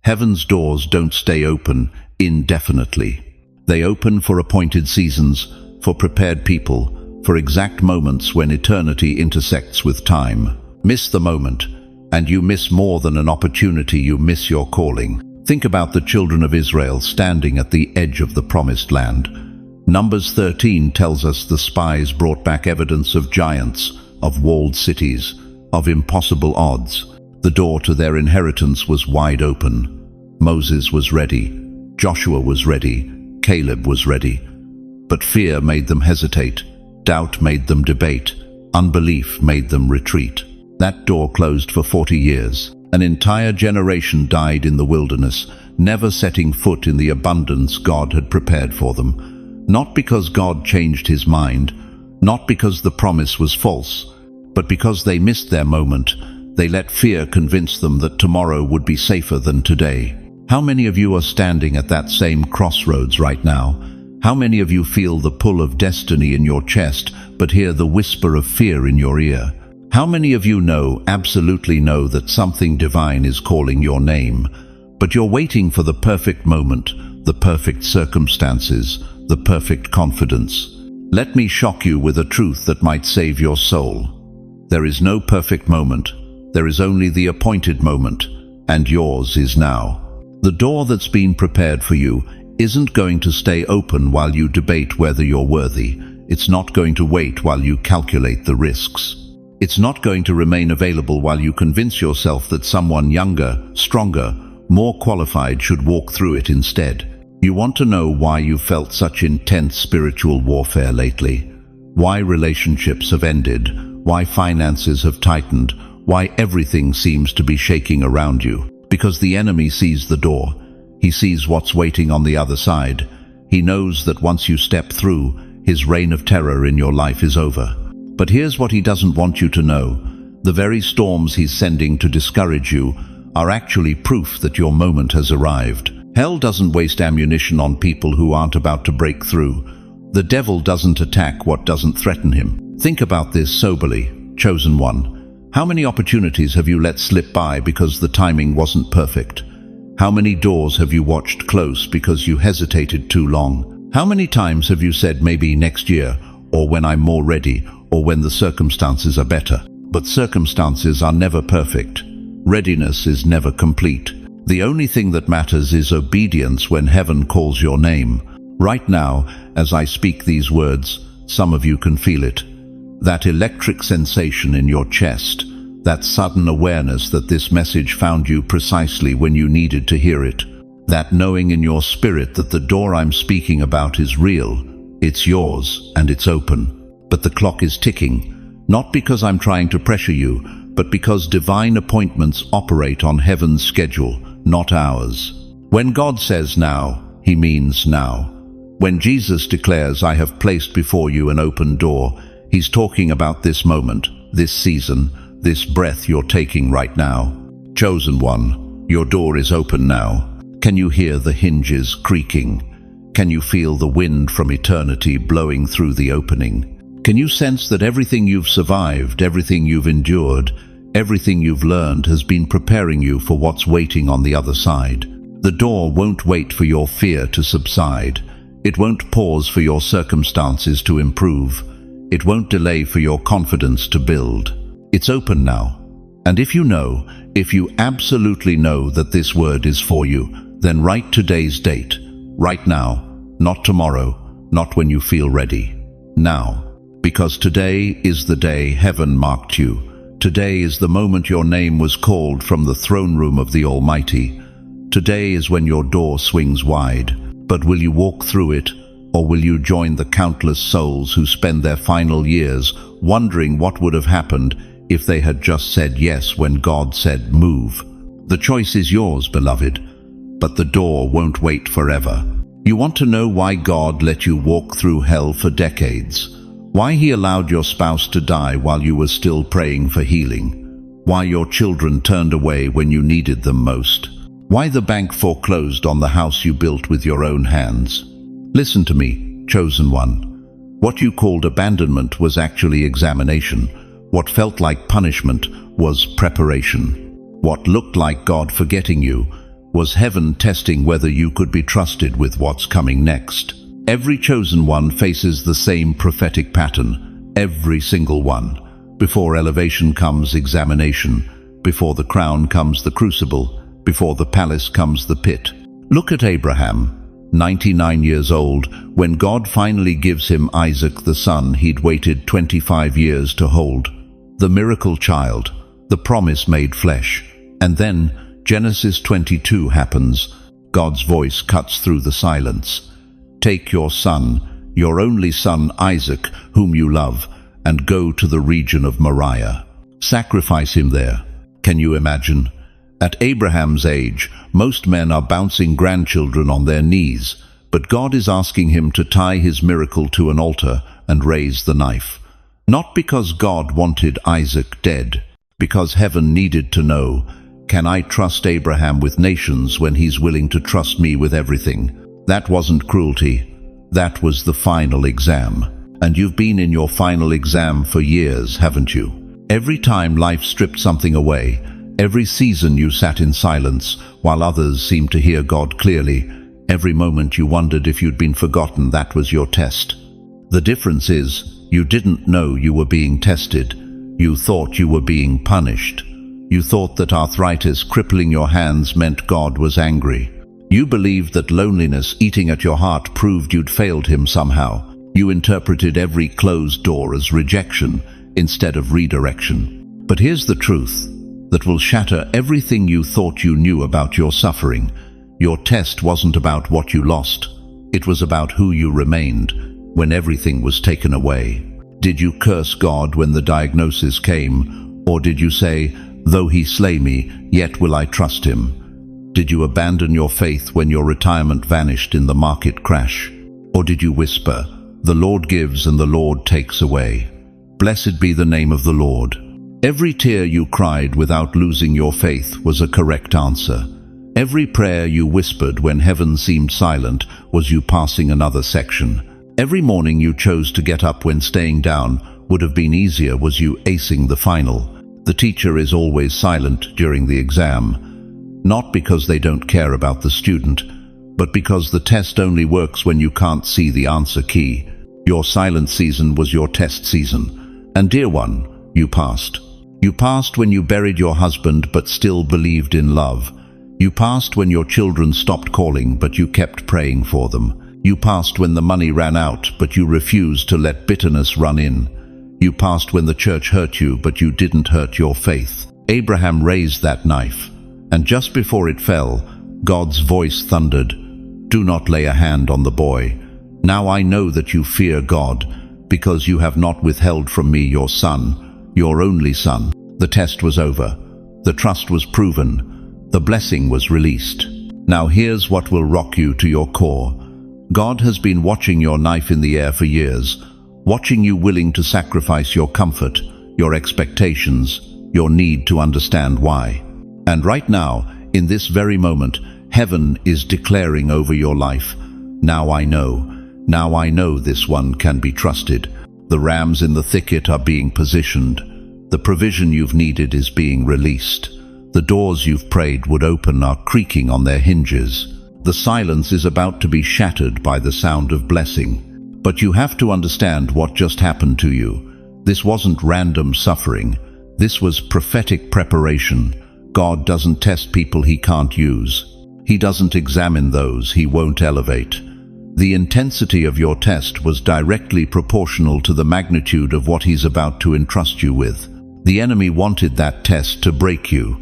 Heaven's doors don't stay open indefinitely. They open for appointed seasons, for prepared people, for exact moments when eternity intersects with time. Miss the moment, and you miss more than an opportunity, you miss your calling. Think about the children of Israel standing at the edge of the promised land. Numbers 13 tells us the spies brought back evidence of giants, of walled cities, of impossible odds. The door to their inheritance was wide open. Moses was ready. Joshua was ready. Caleb was ready. But fear made them hesitate. Doubt made them debate. Unbelief made them retreat. That door closed for 40 years. An entire generation died in the wilderness, never setting foot in the abundance God had prepared for them. Not because God changed His mind, not because the promise was false, but because they missed their moment. They let fear convince them that tomorrow would be safer than today. How many of you are standing at that same crossroads right now? How many of you feel the pull of destiny in your chest, but hear the whisper of fear in your ear? How many of you know, absolutely know, that something divine is calling your name, but you're waiting for the perfect moment, the perfect circumstances, the perfect confidence? Let me shock you with a truth that might save your soul. There is no perfect moment. There is only the appointed moment, and yours is now. The door that's been prepared for you isn't going to stay open while you debate whether you're worthy. It's not going to wait while you calculate the risks. It's not going to remain available while you convince yourself that someone younger, stronger, more qualified should walk through it instead. You want to know why you felt such intense spiritual warfare lately? Why relationships have ended? Why finances have tightened? Why everything seems to be shaking around you? Because the enemy sees the door. He sees what's waiting on the other side. He knows that once you step through, his reign of terror in your life is over. But here's what he doesn't want you to know. The very storms he's sending to discourage you are actually proof that your moment has arrived. Hell doesn't waste ammunition on people who aren't about to break through. The devil doesn't attack what doesn't threaten him. Think about this soberly, chosen one. How many opportunities have you let slip by because the timing wasn't perfect? How many doors have you watched close because you hesitated too long? How many times have you said maybe next year, or when I'm more ready, or when the circumstances are better? But circumstances are never perfect. Readiness is never complete. The only thing that matters is obedience when heaven calls your name. Right now, as I speak these words, some of you can feel it. That electric sensation in your chest, that sudden awareness that this message found you precisely when you needed to hear it. That knowing in your spirit that the door I'm speaking about is real, it's yours, and it's open. But the clock is ticking, not because I'm trying to pressure you, but because divine appointments operate on heaven's schedule, not ours. When God says now, He means now. When Jesus declares, I have placed before you an open door, He's talking about this moment, this season, this breath you're taking right now. Chosen one, your door is open now. Can you hear the hinges creaking? Can you feel the wind from eternity blowing through the opening? Can you sense that everything you've survived, everything you've endured, everything you've learned has been preparing you for what's waiting on the other side? The door won't wait for your fear to subside. It won't pause for your circumstances to improve. It won't delay for your confidence to build. It's open now. And if you absolutely know that this word is for you, then write today's date. Right now, not tomorrow, not when you feel ready. Now. Because today is the day heaven marked you. Today is the moment your name was called from the throne room of the Almighty. Today is when your door swings wide. But will you walk through it, or will you join the countless souls who spend their final years wondering what would have happened if they had just said yes when God said move? The choice is yours, beloved, but the door won't wait forever. You want to know why God let you walk through hell for decades? Why He allowed your spouse to die while you were still praying for healing? Why your children turned away when you needed them most? Why the bank foreclosed on the house you built with your own hands? Listen to me, chosen one. What you called abandonment was actually examination. What felt like punishment was preparation. What looked like God forgetting you was heaven testing whether you could be trusted with what's coming next. Every chosen one faces the same prophetic pattern, every single one. Before elevation comes examination. Before the crown comes the crucible. Before the palace comes the pit. Look at Abraham, 99 years old, when God finally gives him Isaac, the son he'd waited 25 years to hold. The miracle child, the promise made flesh. And then Genesis 22 happens. God's voice cuts through the silence. Take your son, your only son Isaac, whom you love, and go to the region of Moriah. Sacrifice him there. Can you imagine? At Abraham's age, most men are bouncing grandchildren on their knees, but God is asking him to tie his miracle to an altar and raise the knife. Not because God wanted Isaac dead, because heaven needed to know, can I trust Abraham with nations when he's willing to trust me with everything? That wasn't cruelty. That was the final exam. And you've been in your final exam for years, haven't you? Every time life stripped something away, every season you sat in silence while others seemed to hear God clearly, every moment you wondered if you'd been forgotten, that was your test. The difference is, you didn't know you were being tested. You thought you were being punished. You thought that arthritis crippling your hands meant God was angry. You believed that loneliness eating at your heart proved you'd failed Him somehow. You interpreted every closed door as rejection instead of redirection. But here's the truth that will shatter everything you thought you knew about your suffering. Your test wasn't about what you lost. It was about who you remained when everything was taken away. Did you curse God when the diagnosis came? Or did you say, though He slay me, yet will I trust Him? Did you abandon your faith when your retirement vanished in the market crash? Or did you whisper, the Lord gives and the Lord takes away? Blessed be the name of the Lord. Every tear you cried without losing your faith was a correct answer. Every prayer you whispered when heaven seemed silent was you passing another section. Every morning you chose to get up when staying down would have been easier was you acing the final. The teacher is always silent during the exam, not because they don't care about the student, but because the test only works when you can't see the answer key. Your silent season was your test season. And dear one, you passed. You passed when you buried your husband but still believed in love. You passed when your children stopped calling but you kept praying for them. You passed when the money ran out but you refused to let bitterness run in. You passed when the church hurt you but you didn't hurt your faith. Abraham raised that knife, and just before it fell, God's voice thundered, "Do not lay a hand on the boy. Now I know that you fear God, because you have not withheld from me your son, your only son." The test was over. The trust was proven. The blessing was released. Now here's what will rock you to your core. God has been watching your knife in the air for years, watching you willing to sacrifice your comfort, your expectations, your need to understand why. And right now, in this very moment, heaven is declaring over your life, now I know this one can be trusted. The rams in the thicket are being positioned. The provision you've needed is being released. The doors you've prayed would open are creaking on their hinges. The silence is about to be shattered by the sound of blessing. But you have to understand what just happened to you. This wasn't random suffering. This was prophetic preparation. God doesn't test people he can't use. He doesn't examine those he won't elevate. The intensity of your test was directly proportional to the magnitude of what he's about to entrust you with. The enemy wanted that test to break you,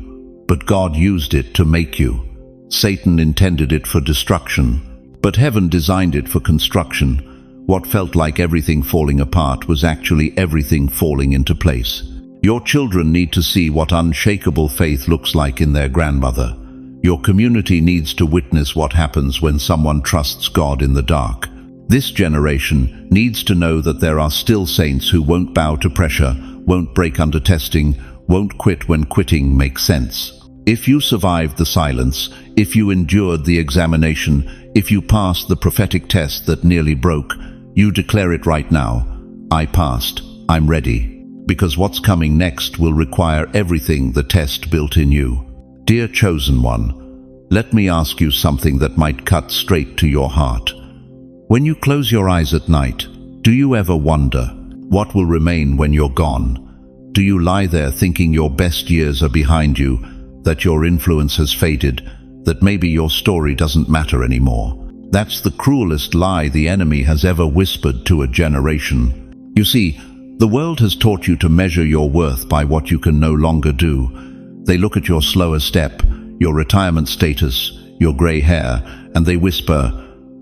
but God used it to make you. Satan intended it for destruction, but heaven designed it for construction. What felt like everything falling apart was actually everything falling into place. Your children need to see what unshakable faith looks like in their grandmother. Your community needs to witness what happens when someone trusts God in the dark. This generation needs to know that there are still saints who won't bow to pressure, won't break under testing, won't quit when quitting makes sense. If you survived the silence, if you endured the examination, if you passed the prophetic test that nearly broke, you declare it right now. I passed. I'm ready. Because what's coming next will require everything the test built in you. Dear chosen one, let me ask you something that might cut straight to your heart. When you close your eyes at night, do you ever wonder, what will remain when you're gone? Do you lie there thinking your best years are behind you, that your influence has faded, that maybe your story doesn't matter anymore? That's the cruelest lie the enemy has ever whispered to a generation. You see, the world has taught you to measure your worth by what you can no longer do. They look at your slower step, your retirement status, your gray hair, and they whisper,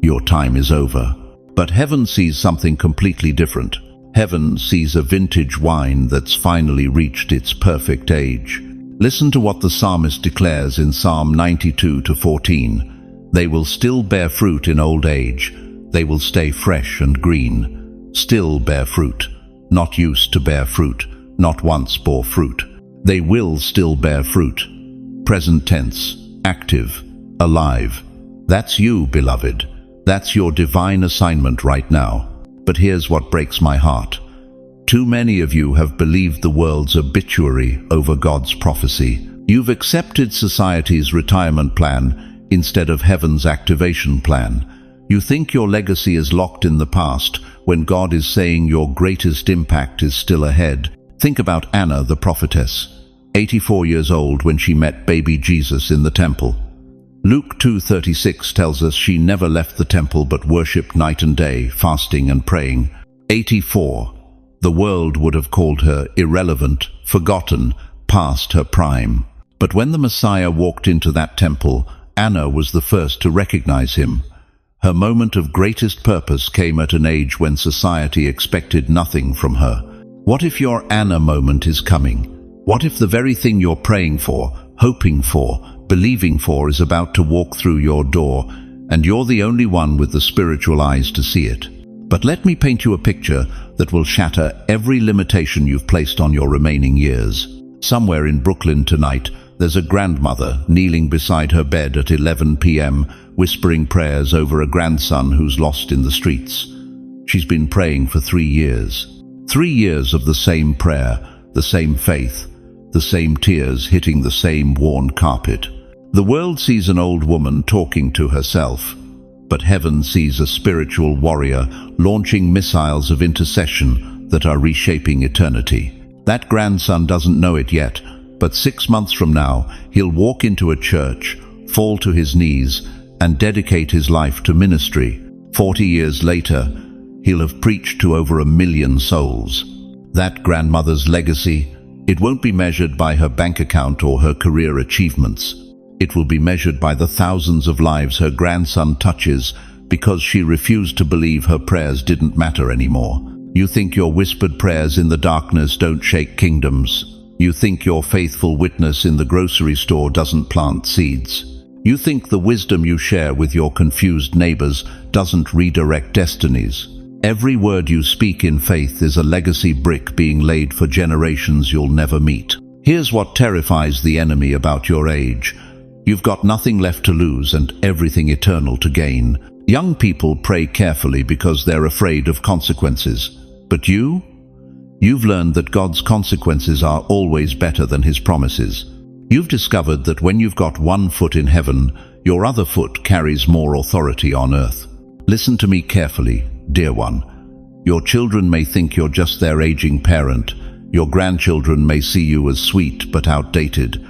your time is over. But heaven sees something completely different. Heaven sees a vintage wine that's finally reached its perfect age. Listen to what the psalmist declares in Psalm 92-14. They will still bear fruit in old age. They will stay fresh and green. Still bear fruit. Not used to bear fruit. Not once bore fruit. They will still bear fruit. Present tense. Active. Alive. That's you, beloved. That's your divine assignment right now. But here's what breaks my heart. Too many of you have believed the world's obituary over God's prophecy. You've accepted society's retirement plan instead of heaven's activation plan. You think your legacy is locked in the past when God is saying your greatest impact is still ahead. Think about Anna the prophetess, 84 years old when she met baby Jesus in the temple. Luke 2:36 tells us she never left the temple but worshipped night and day, fasting and praying. 84. The world would have called her irrelevant, forgotten, past her prime. But when the Messiah walked into that temple, Anna was the first to recognize him. Her moment of greatest purpose came at an age when society expected nothing from her. What if your Anna moment is coming? What if the very thing you're praying for, hoping for, believing for is about to walk through your door, and you're the only one with the spiritual eyes to see it? But let me paint you a picture that will shatter every limitation you've placed on your remaining years. Somewhere in Brooklyn tonight, there's a grandmother kneeling beside her bed at 11 p.m., whispering prayers over a grandson who's lost in the streets. She's been praying for 3 years. 3 years of the same prayer, the same faith, the same tears hitting the same worn carpet. The world sees an old woman talking to herself, but heaven sees a spiritual warrior launching missiles of intercession that are reshaping eternity. That grandson doesn't know it yet, but 6 months from now, he'll walk into a church, fall to his knees, and dedicate his life to ministry. 40 years later, he'll have preached to over 1 million souls. That grandmother's legacy, it won't be measured by her bank account or her career achievements. It will be measured by the thousands of lives her grandson touches because she refused to believe her prayers didn't matter anymore. You think your whispered prayers in the darkness don't shake kingdoms. You think your faithful witness in the grocery store doesn't plant seeds. You think the wisdom you share with your confused neighbors doesn't redirect destinies. Every word you speak in faith is a legacy brick being laid for generations you'll never meet. Here's what terrifies the enemy about your age. You've got nothing left to lose and everything eternal to gain. Young people pray carefully because they're afraid of consequences. But you've learned that God's consequences are always better than His promises. You've discovered that when you've got one foot in heaven, your other foot carries more authority on earth. Listen to me carefully, dear one. Your children may think you're just their aging parent. Your grandchildren may see you as sweet but outdated.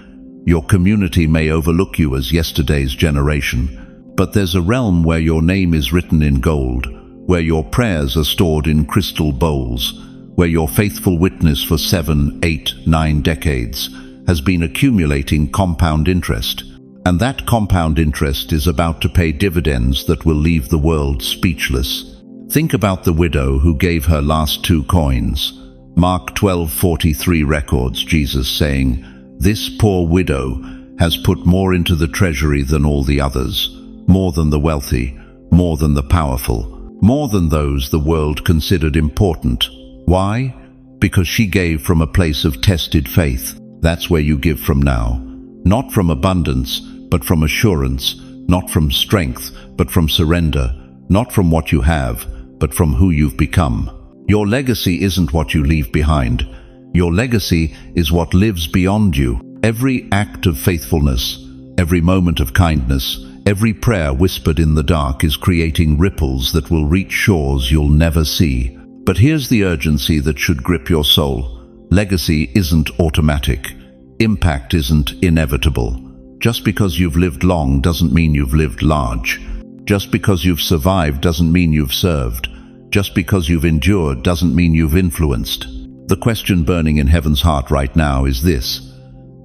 Your community may overlook you as yesterday's generation. But there's a realm where your name is written in gold, where your prayers are stored in crystal bowls, where your faithful witness for 7, 8, 9 decades has been accumulating compound interest. And that compound interest is about to pay dividends that will leave the world speechless. Think about the widow who gave her last 2 coins. Mark 12:43 records Jesus saying, "This poor widow has put more into the treasury than all the others, more than the wealthy, more than the powerful, more than those the world considered important." Why? Because she gave from a place of tested faith. That's where you give from now. Not from abundance, but from assurance. Not from strength, but from surrender. Not from what you have, but from who you've become. Your legacy isn't what you leave behind. Your legacy is what lives beyond you. Every act of faithfulness, every moment of kindness, every prayer whispered in the dark is creating ripples that will reach shores you'll never see. But here's the urgency that should grip your soul. Legacy isn't automatic. Impact isn't inevitable. Just because you've lived long doesn't mean you've lived large. Just because you've survived doesn't mean you've served. Just because you've endured doesn't mean you've influenced. The question burning in heaven's heart right now is this: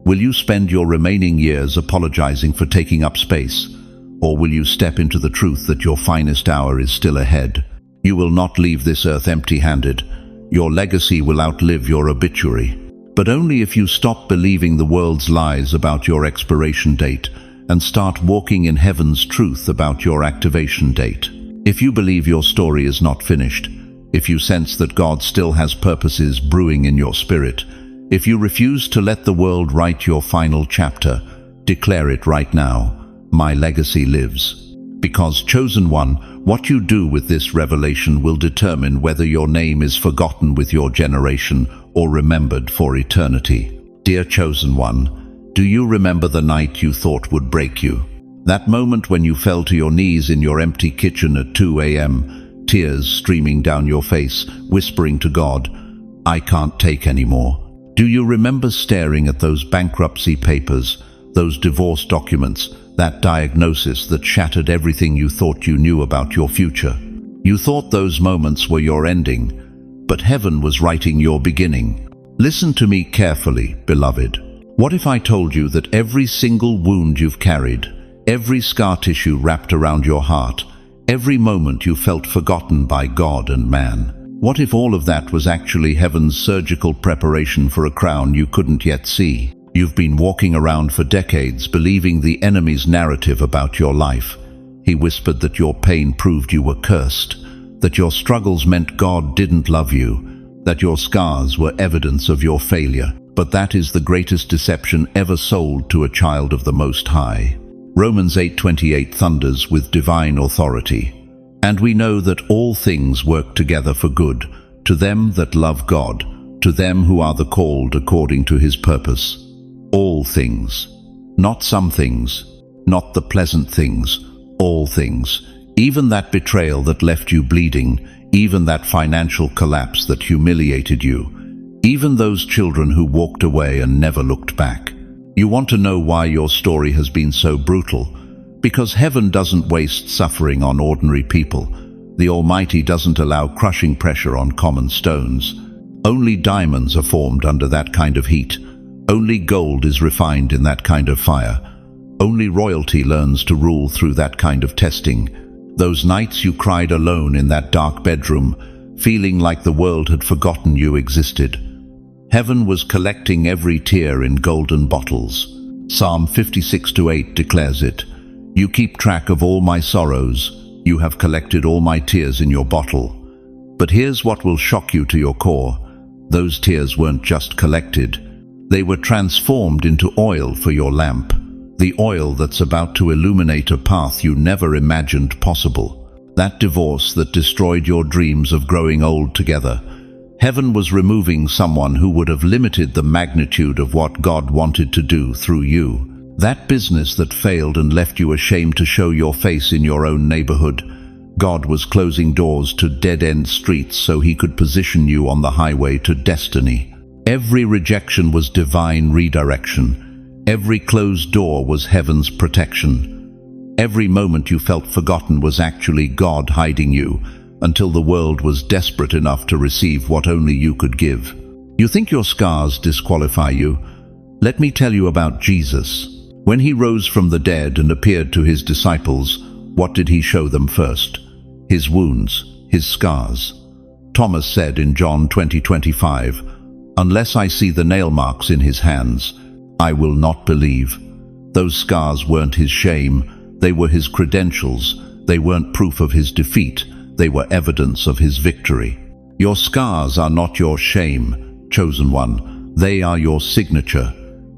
will you spend your remaining years apologizing for taking up space? Or will you step into the truth that your finest hour is still ahead? You will not leave this earth empty-handed. Your legacy will outlive your obituary. But only if you stop believing the world's lies about your expiration date and start walking in heaven's truth about your activation date. If you believe your story is not finished, if you sense that God still has purposes brewing in your spirit, if you refuse to let the world write your final chapter, declare it right now: my legacy lives. Because, chosen one, what you do with this revelation will determine whether your name is forgotten with your generation or remembered for eternity. Dear chosen one, do you remember the night you thought would break you? That moment when you fell to your knees in your empty kitchen at 2 a.m., tears streaming down your face, whispering to God, "I can't take any more." Do you remember staring at those bankruptcy papers, those divorce documents, that diagnosis that shattered everything you thought you knew about your future? You thought those moments were your ending, but heaven was writing your beginning. Listen to me carefully, beloved. What if I told you that every single wound you've carried, every scar tissue wrapped around your heart, every moment you felt forgotten by God and man? What if all of that was actually heaven's surgical preparation for a crown you couldn't yet see? You've been walking around for decades believing the enemy's narrative about your life. He whispered that your pain proved you were cursed, that your struggles meant God didn't love you, that your scars were evidence of your failure. But that is the greatest deception ever sold to a child of the Most High. Romans 8:28 thunders with divine authority. And we know that all things work together for good, to them that love God, to them who are the called according to His purpose. All things. Not some things, not the pleasant things, all things. Even that betrayal that left you bleeding, even that financial collapse that humiliated you, even those children who walked away and never looked back. You want to know why your story has been so brutal? Because heaven doesn't waste suffering on ordinary people. The Almighty doesn't allow crushing pressure on common stones. Only diamonds are formed under that kind of heat. Only gold is refined in that kind of fire. Only royalty learns to rule through that kind of testing. Those nights you cried alone in that dark bedroom, feeling like the world had forgotten you existed. Heaven was collecting every tear in golden bottles. Psalm 56:8 declares it. You keep track of all my sorrows. You have collected all my tears in your bottle. But here's what will shock you to your core. Those tears weren't just collected. They were transformed into oil for your lamp. The oil that's about to illuminate a path you never imagined possible. That divorce that destroyed your dreams of growing old together. Heaven was removing someone who would have limited the magnitude of what God wanted to do through you. That business that failed and left you ashamed to show your face in your own neighborhood. God was closing doors to dead-end streets so he could position you on the highway to destiny. Every rejection was divine redirection. Every closed door was heaven's protection. Every moment you felt forgotten was actually God hiding you, until the world was desperate enough to receive what only you could give. You think your scars disqualify you? Let me tell you about Jesus. When he rose from the dead and appeared to his disciples, what did he show them first? His wounds, his scars. Thomas said in John 20:25, "Unless I see the nail marks in his hands, I will not believe." Those scars weren't his shame, they were his credentials. They weren't proof of his defeat, they were evidence of his victory. Your scars are not your shame, chosen one. They are your signature.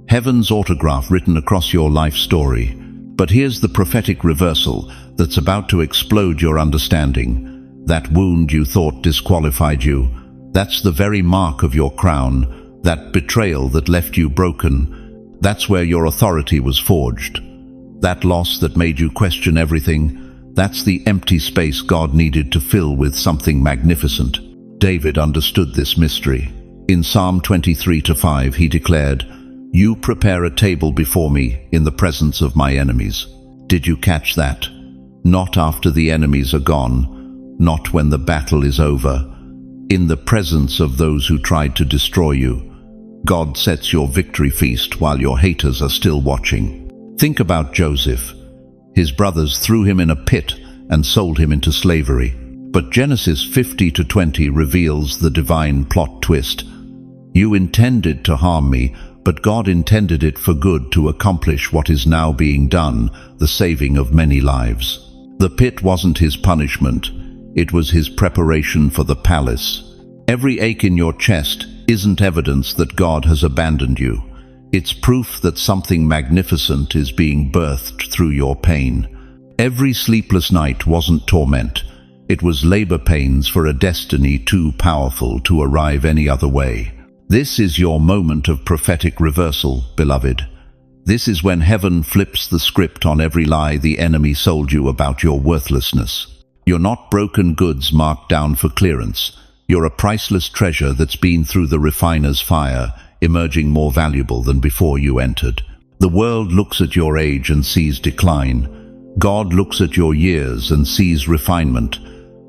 Heaven's autograph written across your life story. But here's the prophetic reversal that's about to explode your understanding. That wound you thought disqualified you, that's the very mark of your crown. That betrayal that left you broken, that's where your authority was forged. That loss that made you question everything, that's the empty space God needed to fill with something magnificent. David understood this mystery. In Psalm 23:5 he declared, "You prepare a table before me in the presence of my enemies." Did you catch that? Not after the enemies are gone, not when the battle is over. In the presence of those who tried to destroy you, God sets your victory feast while your haters are still watching. Think about Joseph. His brothers threw him in a pit and sold him into slavery. But Genesis 50:20 reveals the divine plot twist. You intended to harm me, but God intended it for good to accomplish what is now being done, the saving of many lives. The pit wasn't his punishment, it was his preparation for the palace. Every ache in your chest isn't evidence that God has abandoned you. It's proof that something magnificent is being birthed through your pain. Every sleepless night wasn't torment. It was labor pains for a destiny too powerful to arrive any other way. This is your moment of prophetic reversal, beloved. This is when heaven flips the script on every lie the enemy sold you about your worthlessness. You're not broken goods marked down for clearance. You're a priceless treasure that's been through the refiner's fire, emerging more valuable than before you entered. The world looks at your age and sees decline. God looks at your years and sees refinement.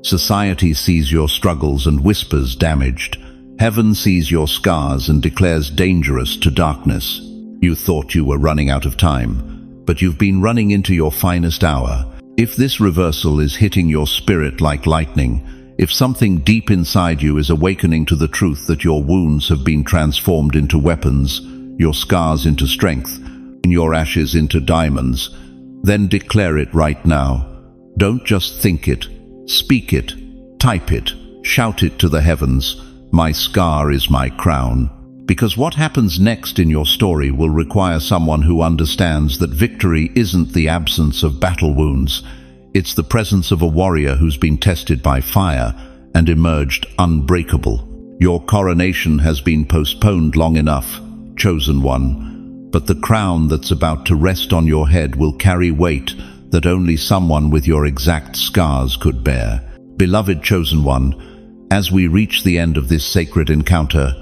Society sees your struggles and whispers damaged. Heaven sees your scars and declares dangerous to darkness. You thought you were running out of time, but you've been running into your finest hour. If this reversal is hitting your spirit like lightning, if something deep inside you is awakening to the truth that your wounds have been transformed into weapons, your scars into strength, and your ashes into diamonds, then declare it right now. Don't just think it, speak it, type it, shout it to the heavens. My scar is my crown. Because what happens next in your story will require someone who understands that victory isn't the absence of battle wounds. It's the presence of a warrior who's been tested by fire and emerged unbreakable. Your coronation has been postponed long enough, chosen one, but the crown that's about to rest on your head will carry weight that only someone with your exact scars could bear. Beloved chosen one, as we reach the end of this sacred encounter,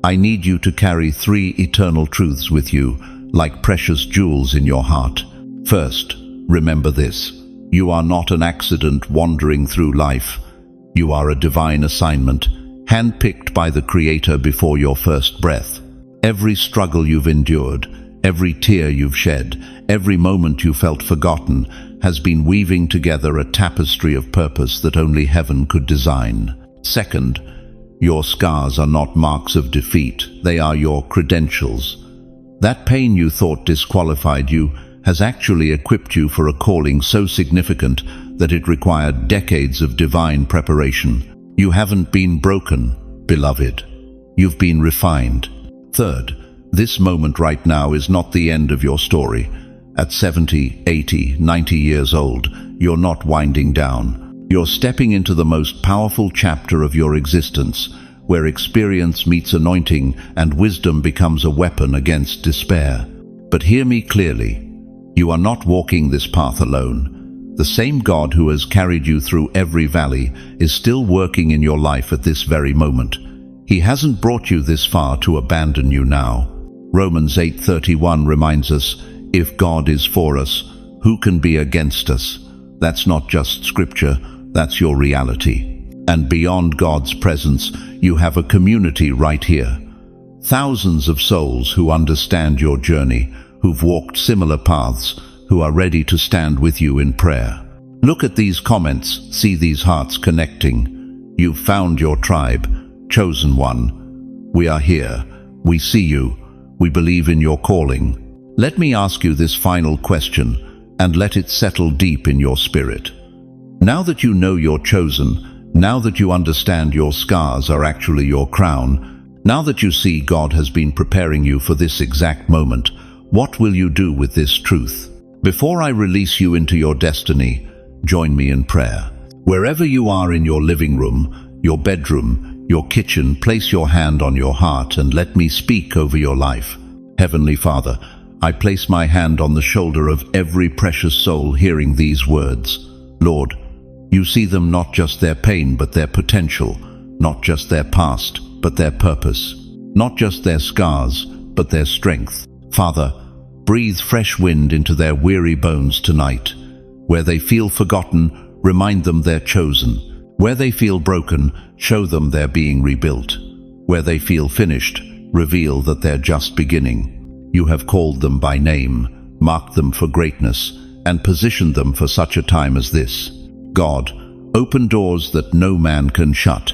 I need you to carry 3 eternal truths with you, like precious jewels in your heart. First, remember this. You are not an accident wandering through life. You are a divine assignment, handpicked by the Creator before your first breath. Every struggle you've endured, every tear you've shed, every moment you felt forgotten, has been weaving together a tapestry of purpose that only heaven could design. Second, your scars are not marks of defeat, they are your credentials. That pain you thought disqualified you has actually equipped you for a calling so significant that it required decades of divine preparation. You haven't been broken, beloved. You've been refined. Third, this moment right now is not the end of your story. At 70, 80, 90 years old, you're not winding down. You're stepping into the most powerful chapter of your existence, where experience meets anointing and wisdom becomes a weapon against despair. But hear me clearly. You are not walking this path alone. The same God who has carried you through every valley is still working in your life at this very moment. He hasn't brought you this far to abandon you now. Romans 8:31 reminds us, if God is for us, who can be against us? That's not just scripture, that's your reality. And beyond God's presence, you have a community right here. Thousands of souls who understand your journey, who've walked similar paths, who are ready to stand with you in prayer. Look at these comments, see these hearts connecting. You've found your tribe, chosen one. We are here. We see you. We believe in your calling. Let me ask you this final question, and let it settle deep in your spirit. Now that you know you're chosen, now that you understand your scars are actually your crown, now that you see God has been preparing you for this exact moment, what will you do with this truth? Before I release you into your destiny, join me in prayer. Wherever you are in your living room, your bedroom, your kitchen, place your hand on your heart and let me speak over your life. Heavenly Father, I place my hand on the shoulder of every precious soul hearing these words. Lord, you see them, not just their pain but their potential, not just their past but their purpose, not just their scars but their strength. Father, breathe fresh wind into their weary bones tonight. Where they feel forgotten, remind them they're chosen. Where they feel broken, show them they're being rebuilt. Where they feel finished, reveal that they're just beginning. You have called them by name, marked them for greatness, and positioned them for such a time as this. God, open doors that no man can shut.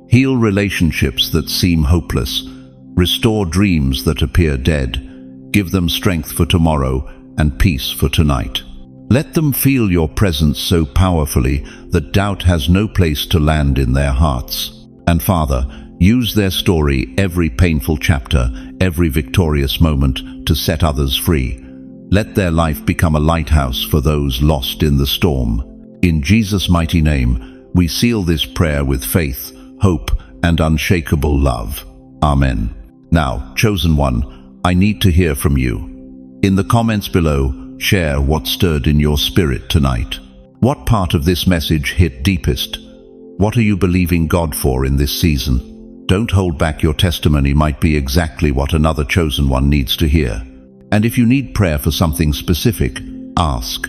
Heal relationships that seem hopeless. Restore dreams that appear dead. Give them strength for tomorrow and peace for tonight. Let them feel your presence so powerfully that doubt has no place to land in their hearts. And Father, use their story, every painful chapter, every victorious moment, to set others free. Let their life become a lighthouse for those lost in the storm. In Jesus' mighty name, we seal this prayer with faith, hope, and unshakable love. Amen. Now, chosen one, I need to hear from you. In the comments below, share what stirred in your spirit tonight. What part of this message hit deepest? What are you believing God for in this season? Don't hold back, your testimony might be exactly what another chosen one needs to hear. And if you need prayer for something specific, ask.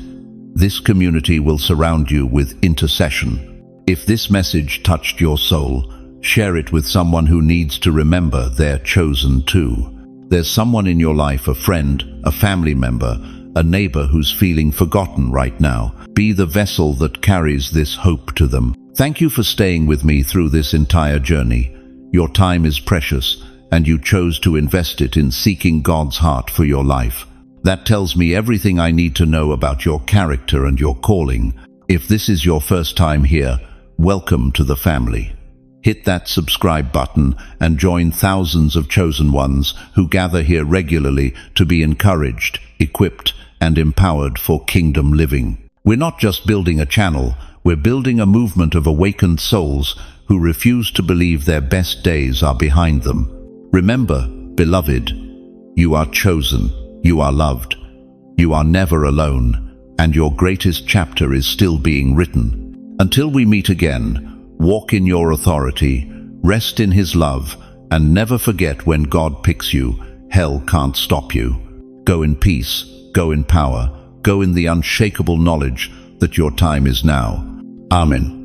This community will surround you with intercession. If this message touched your soul, share it with someone who needs to remember they're chosen too. There's someone in your life, a friend, a family member, a neighbor who's feeling forgotten right now. Be the vessel that carries this hope to them. Thank you for staying with me through this entire journey. Your time is precious, and you chose to invest it in seeking God's heart for your life. That tells me everything I need to know about your character and your calling. If this is your first time here, welcome to the family. Hit that subscribe button and join thousands of chosen ones who gather here regularly to be encouraged, equipped, and empowered for kingdom living. We're not just building a channel, we're building a movement of awakened souls who refuse to believe their best days are behind them. Remember, beloved, you are chosen, you are loved, you are never alone, and your greatest chapter is still being written. Until we meet again, walk in your authority, rest in His love, And never forget, when God picks you, hell can't stop you. Go in peace, go in power, go in the unshakable knowledge that your time is now. Amen.